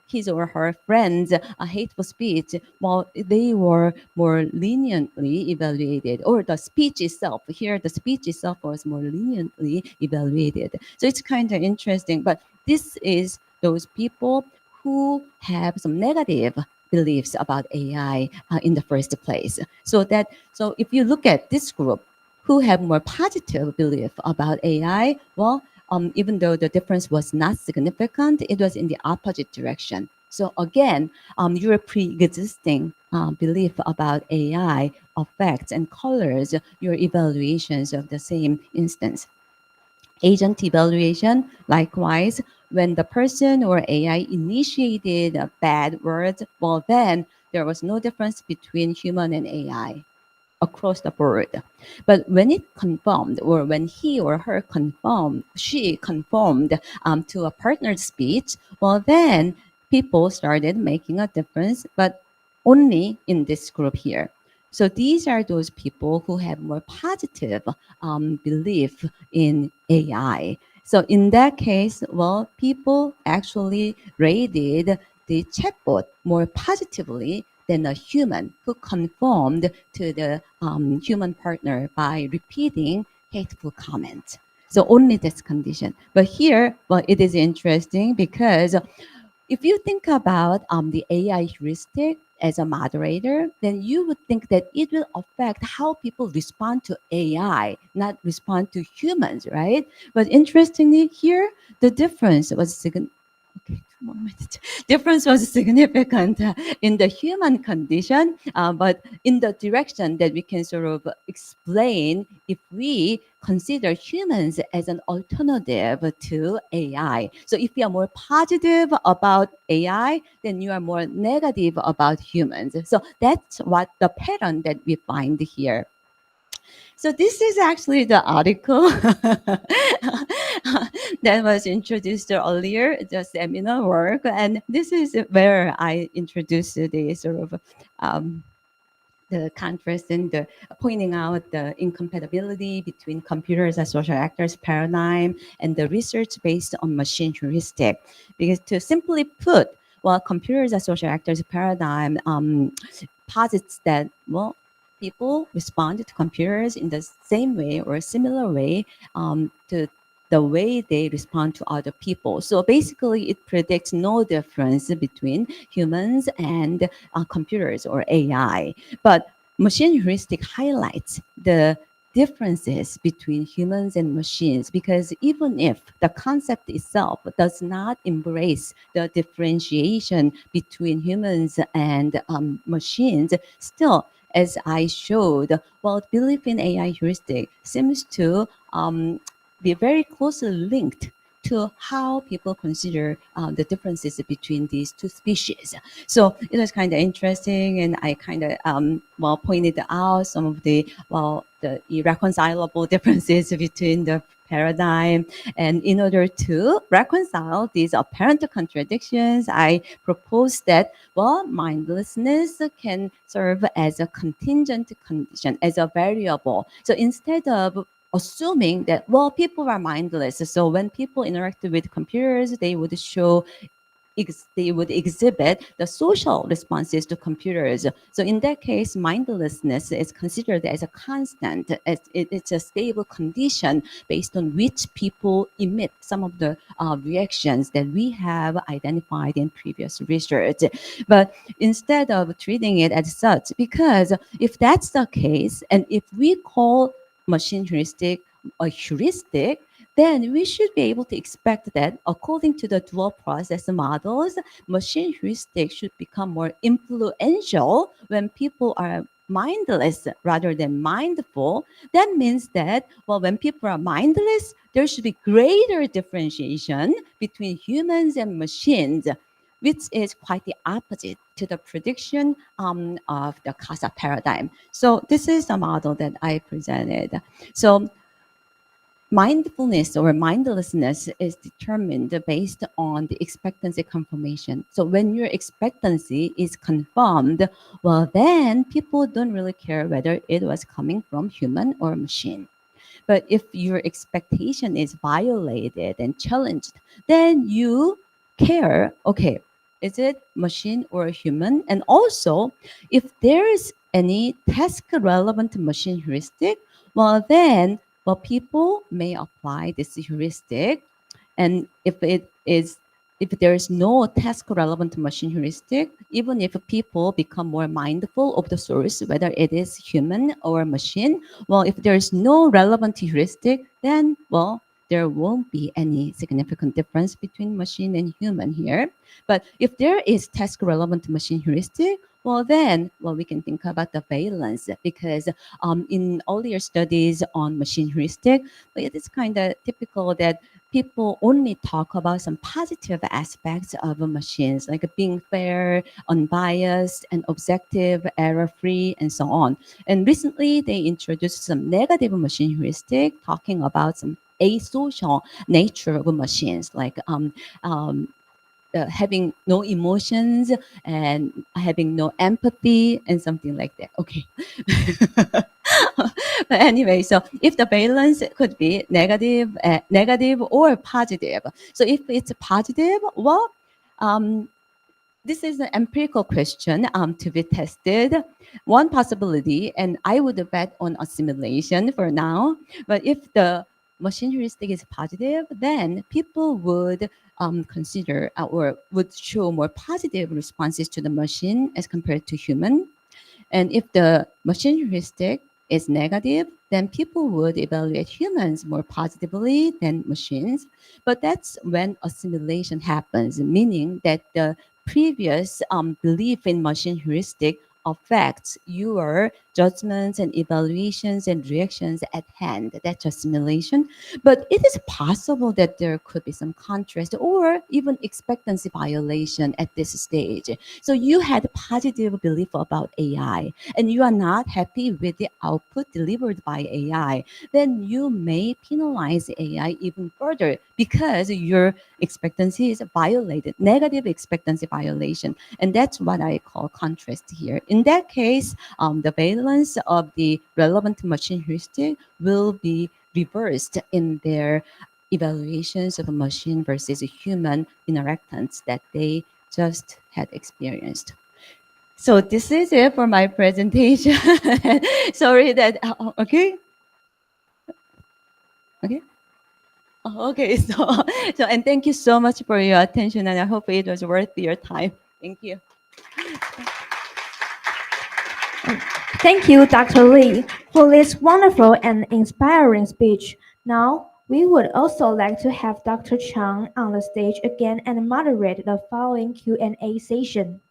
his or her friend's hateful speech, well, they were more leniently evaluated, or the speech itself. Here, the speech itself was more leniently evaluated. So it's kind of interesting. But this is those people who have some negative beliefs about AI in the first place. So if you look at this group, who have more positive belief about AI, well, even though the difference was not significant, it was in the opposite direction. So again, your pre-existing belief about AI affects and colors your evaluations of the same instance. Agent evaluation, likewise, when the person or AI initiated bad words, well, then there was no difference between human and AI across the board. But when it conformed, or when he or her she conformed to a partner's speech, well, then people started making a difference, but only in this group here. So these are those people who have more positive belief in AI. So in that case, well, people actually rated the chatbot more positively than a human who conformed to the human partner by repeating hateful comments. So only this condition. But here, well, it is interesting because if you think about the AI heuristic as a moderator, then you would think that it will affect how people respond to AI, not respond to humans, right? But interestingly, here the difference was significant. Okay, 2 more minutes. Difference was significant in the human condition, but in the direction that we can sort of explain if we consider humans as an alternative to AI. So if you are more positive about AI, then you are more negative about humans. So that's what the pattern that we find here. So this is actually the article that was introduced earlier, the seminar work, and this is where I introduced the sort of the conference and pointing out the incompatibility between computers as social actors paradigm and the research based on machine heuristic. Because to simply put, well, computers as social actors paradigm posits that, well, people respond to computers in the same way or a similar way to the way they respond to other people. So basically, it predicts no difference between humans and computers or AI. But machine heuristic highlights the differences between humans and machines because even if the concept itself does not embrace the differentiation between humans and machines, still, as I showed, well, belief in AI heuristic seems to be very closely linked to how people consider the differences between these two species. So it was kind of interesting, and I kind of well pointed out some of the the irreconcilable differences between the paradigm. And in order to reconcile these apparent contradictions, I proposed that, well, mindlessness can serve as a contingent condition, as a variable. So instead of assuming that, well, people are mindless, so when people interact with computers, they would show they would exhibit the social responses to computers. So in that case, mindlessness is considered as a constant. It's a stable condition based on which people emit some of the reactions that we have identified in previous research. But instead of treating it as such, because if that's the case, and if we call machine heuristic a heuristic, then we should be able to expect that according to the dual process models, machine heuristic should become more influential when people are mindless rather than mindful. That means that, well, when people are mindless, there should be greater differentiation between humans and machines, which is quite the opposite to the prediction of the CASA paradigm. So this is the model that I presented. So mindfulness or mindlessness is determined based on the expectancy confirmation. So when your expectancy is confirmed, well, then people don't really care whether it was coming from human or machine. But if your expectation is violated and challenged, then you care, okay, is it machine or human? And also, if there is any task relevant machine heuristic, well, then, well, people may apply this heuristic. And if there is no task relevant machine heuristic, even if people become more mindful of the source, whether it is human or machine, well, if there is no relevant heuristic, then, well, there won't be any significant difference between machine and human here. But if there is task relevant machine heuristic, well, then, well, we can think about the valence because in earlier studies on machine heuristic, it is kind of typical that people only talk about some positive aspects of machines, like being fair, unbiased, and objective, error-free, and so on. And recently, they introduced some negative machine heuristic, talking about some asocial nature of machines, like having no emotions and having no empathy and something like that. Okay. But anyway, so if the balance could be negative or positive. So if it's positive, well, um, this is an empirical question to be tested. One possibility, and I would bet on assimilation for now. But if the machine heuristic is positive, then people would consider or would show more positive responses to the machine as compared to human. And if the machine heuristic is negative, then people would evaluate humans more positively than machines. But that's when assimilation happens, meaning that the previous belief in machine heuristic affects your judgments and evaluations and reactions at hand. That's just simulation. But it is possible that there could be some contrast or even expectancy violation at this stage. So you had positive belief about AI and you are not happy with the output delivered by AI, then you may penalize AI even further because your expectancy is violated, negative expectancy violation. And that's what I call contrast here. In that case, the valence of the relevant machine heuristic will be reversed in their evaluations of a machine versus a human interactants that they just had experienced. So this is it for my presentation. Sorry that, okay? Okay. Okay, so and thank you so much for your attention, and I hope it was worth your time. Thank you. Thank you, Dr. Lee, for this wonderful and inspiring speech. Now, we would also like to have Dr. Chang on the stage again and moderate the following Q&A session.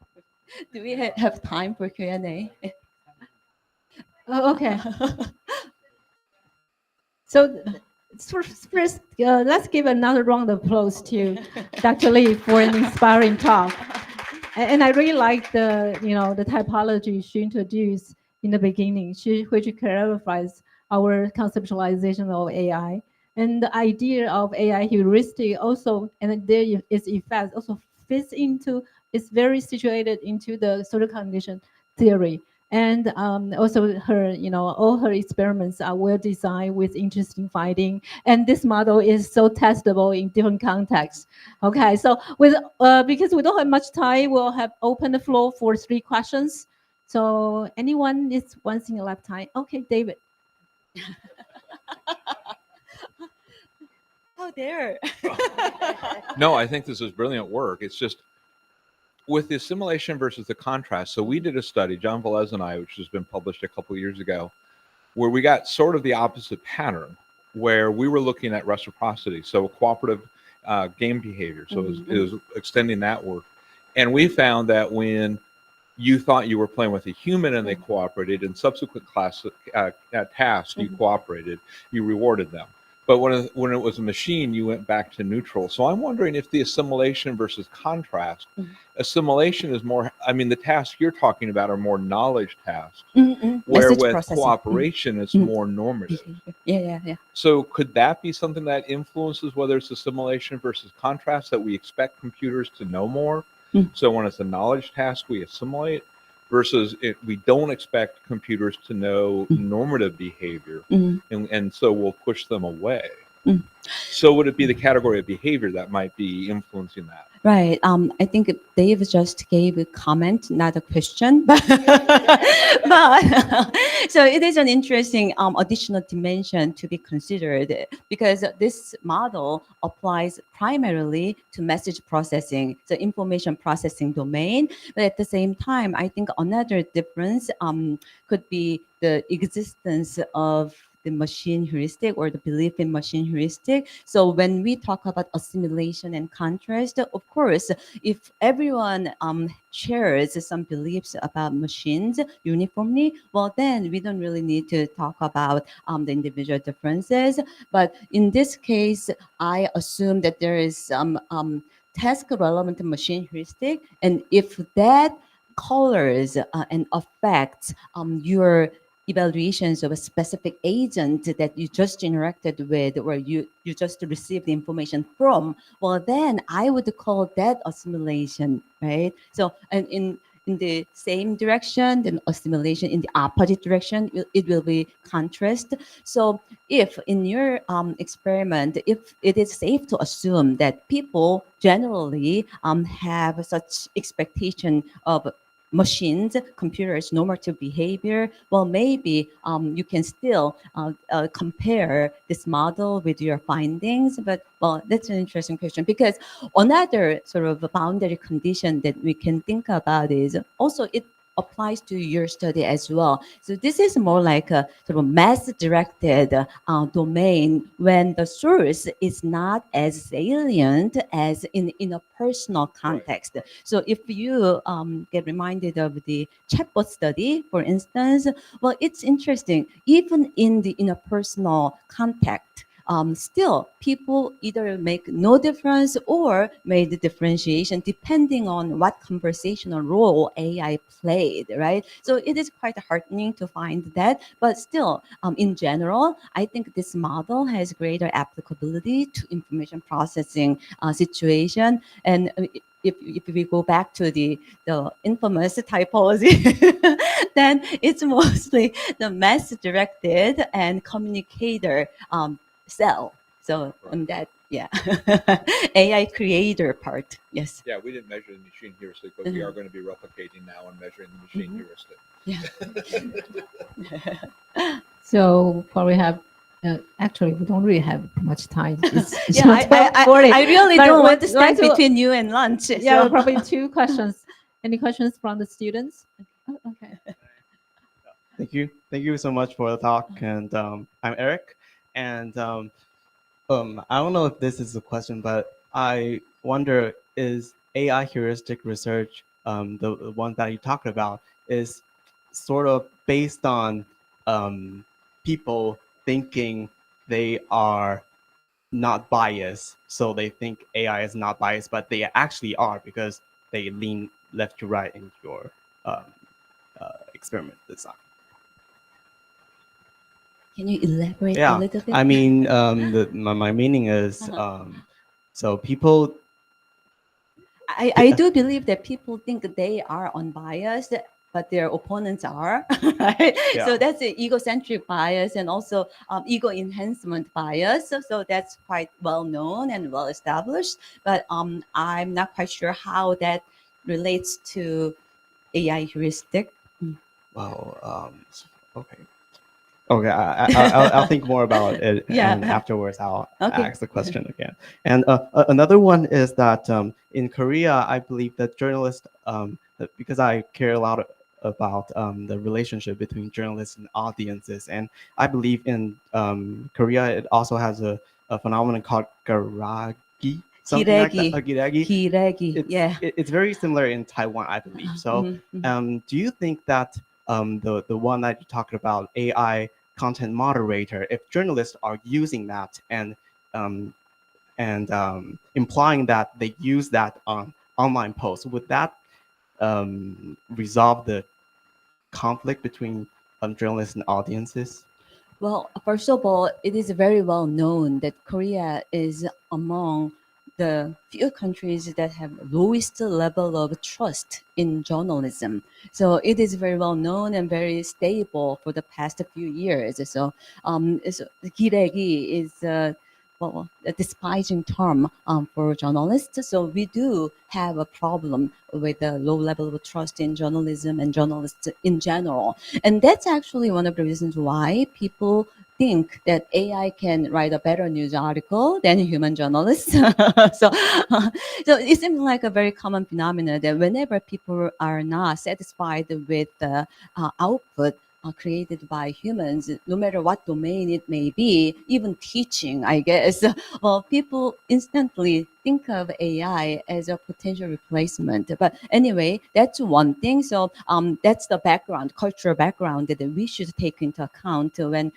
Do we have time for Q&A? Okay. So first, let's give another round of applause to Dr. Lee for an inspiring talk. And I really like the the typology she introduced in the beginning, which clarifies our conceptualization of AI and the idea of AI heuristic also, and there its effects also fits into, it's very situated into the social cognition theory. And also her, all her experiments are well designed with interesting finding. And this model is so testable in different contexts. Okay, so with because we don't have much time, we'll have open the floor for 3 questions. So anyone is once in a lifetime. Okay, David. Oh, there. No, I think this is brilliant work. It's just with the assimilation versus the contrast. So we did a study, John Velez and I, which has been published a couple of years ago, where we got sort of the opposite pattern, where we were looking at reciprocity, so cooperative game behavior. So it was extending that work. And we found that when you thought you were playing with a human and they cooperated, in subsequent tasks, you cooperated, you rewarded them. But when it was a machine, you went back to neutral. So I'm wondering if the assimilation versus contrast, assimilation is more, I mean, the tasks you're talking about are more knowledge tasks, where Message with processing. cooperation, it's more normative. Yeah. So could that be something that influences whether it's assimilation versus contrast, that we expect computers to know more? So when it's a knowledge task, we assimilate, versus we don't expect computers to know normative behavior, and so we'll push them away. So would it be the category of behavior that might be influencing that? Right. I think Dave just gave a comment, not a question. But so it is an interesting additional dimension to be considered, because this model applies primarily to message processing, the information processing domain. But at the same time, I think another difference could be the existence of the machine heuristic or the belief in machine heuristic. So when we talk about assimilation and contrast, of course, if everyone shares some beliefs about machines uniformly, well, then we don't really need to talk about the individual differences. But in this case, I assume that there is some task relevant machine heuristic, and if that colors and affects your evaluations of a specific agent that you just interacted with or you just received the information from, well, then I would call that assimilation, right? So, and in the same direction, then assimilation in the opposite direction, it will be contrast. So if in your experiment, if it is safe to assume that people generally have such expectation of machines, computers, normative behavior, well, maybe you can still compare this model with your findings. But, well, that's an interesting question, because another sort of boundary condition that we can think about is also applies to your study as well. So this is more like a sort of mass-directed domain when the source is not as salient as in a personal context. So if you get reminded of the chatbot study, for instance, well, it's interesting. Even in a personal context, still people either make no difference or made the differentiation depending on what conversational role AI played, right? So it is quite heartening to find that, but still, in general, I think this model has greater applicability to information processing situation. And if we go back to the infamous typology, then it's mostly the mass directed and communicator cell. So on that, yeah, AI creator part, yes. Yeah, we didn't measure the machine heuristic, but we are going to be replicating now and measuring the machine heuristic. Yeah. So probably have. Actually, we don't really have much time. It's Yeah, I really But don't want we'd to stand like to- between you and lunch. Yeah, so. probably 2 questions. Any questions from the students? Oh, okay. Thank you so much for the talk. And I'm Eric. And I don't know if this is a question, but I wonder, is AI heuristic research, the one that you talked about, is sort of based on people thinking they are not biased, so they think AI is not biased, but they actually are because they lean left to right in your experiment design. Can you elaborate a Yeah, little bit? I mean, my meaning is, so people, I do believe that people think they are unbiased, but their opponents are, right? Yeah. So that's an egocentric bias and also ego enhancement bias. So that's quite well known and well established. But I'm not quite sure how that relates to AI heuristic. well, okay. Okay, I'll think more about it, Yeah. and afterwards I'll Okay. ask the question again. And another one is that in Korea, I believe that journalists, because I care a lot about the relationship between journalists and audiences, and I believe in Korea it also has a phenomenon called garagi, something like that. Giragi. Kiregi, yeah. It's very similar in Taiwan, I believe. So, do you think that the one that you talked about, AI content moderator, if journalists are using that and implying that they use that on online posts, would that resolve the conflict between journalists and audiences? Well, first of all, it is very well known that Korea is among the few countries that have lowest level of trust in journalism. So it is very well known and very stable for the past few years. So, 기레기 is well, a despising term for journalists. So we do have a problem with the low level of trust in journalism and journalists in general. And that's actually one of the reasons why people think that AI can write a better news article than human journalists. so, so it seems like a very common phenomenon that whenever people are not satisfied with the output created by humans, no matter what domain it may be, even teaching, I guess, well, people instantly think of AI as a potential replacement. But anyway, that's one thing. So that's the background, cultural background that we should take into account when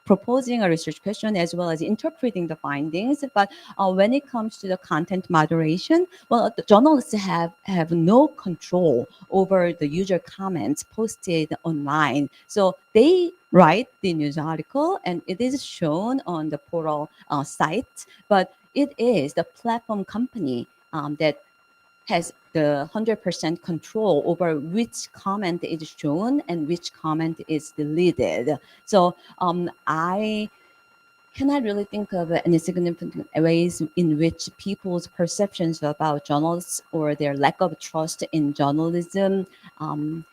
proposing a research question as well as interpreting the findings. But when it comes to the content moderation, well, the journalists have no control over the user comments posted online. So they write the news article and it is shown on the portal site, but it is the platform company that has the 100% control over which comment is shown and which comment is deleted. So I cannot really think of any significant ways in which people's perceptions about journalists or their lack of trust in journalism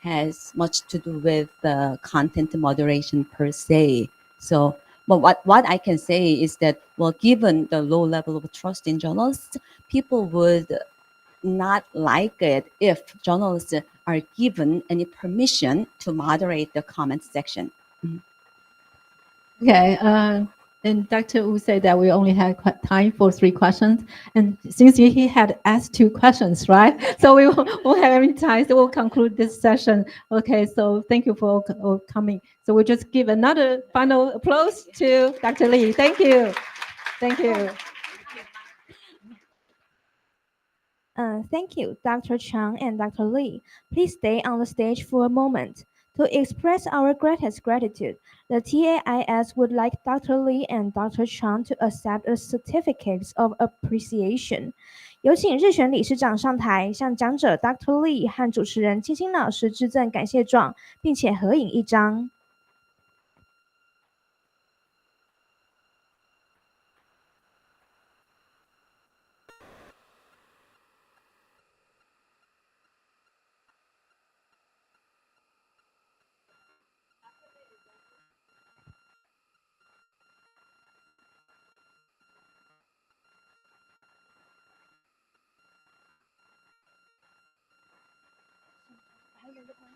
has much to do with the content moderation per se. So, but what I can say is that, well, given the low level of trust in journalists, people would not like it if journalists are given any permission to moderate the comment section. Okay, and Dr. Wu said that we only had time for 3 questions, and since he had asked 2 questions, right? So we won't have any time, so we'll conclude this session. Okay, so thank you for coming. So we'll just give another final applause to Dr. Lee. Thank you. Thank you. Thank you, Dr. Chang and Dr. Lee. Please stay on the stage for a moment. To express our greatest gratitude, the TAIS would like Dr. Lee and Dr. Chang to accept a certificates of appreciation. 有请日选理事长上台，向讲者 Dr. Lee 和主持人青青老师致赠感谢状，并且合影一张。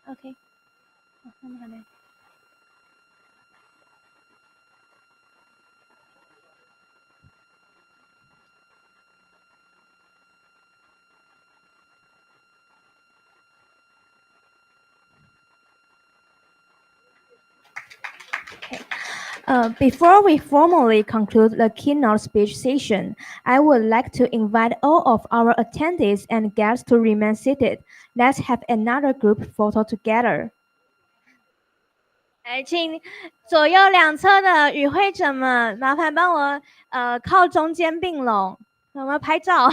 OK， 他们还没。Before we formally conclude the keynote speech session, I would like to invite all of our attendees and guests to remain seated. Let's have another group photo together. 来，请左右两侧的与会者们，麻烦帮我靠中间并拢，我们拍照。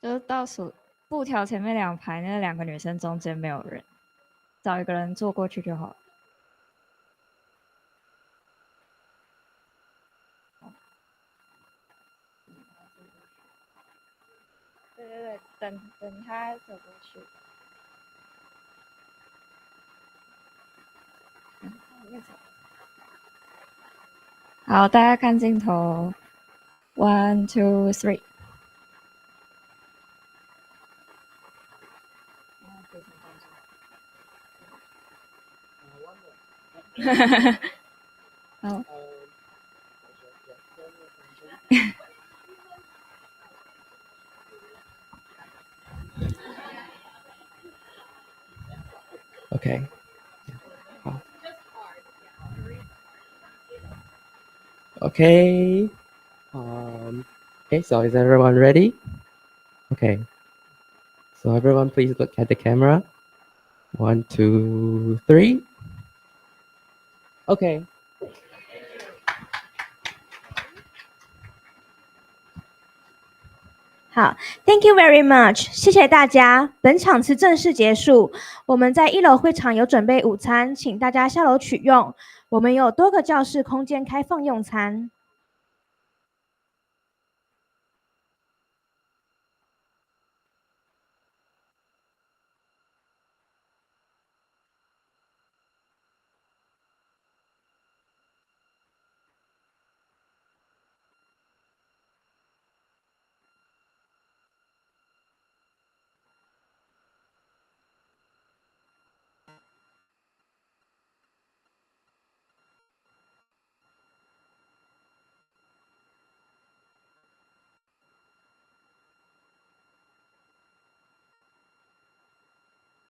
就是倒数布条前面2排那2个女生中间没有人，找一个人坐过去就好了。对对对，等他走过去。好，大家看镜头 ，1 2 3。好。Okay. Okay. Okay, so is everyone ready? Okay. So everyone please look at the camera. 1 2 3. Okay.好 ，Thank you very much， 谢谢大家。本场次正式结束，我们在1楼会场有准备午餐，请大家下楼取用。我们有多个教室空间开放用餐。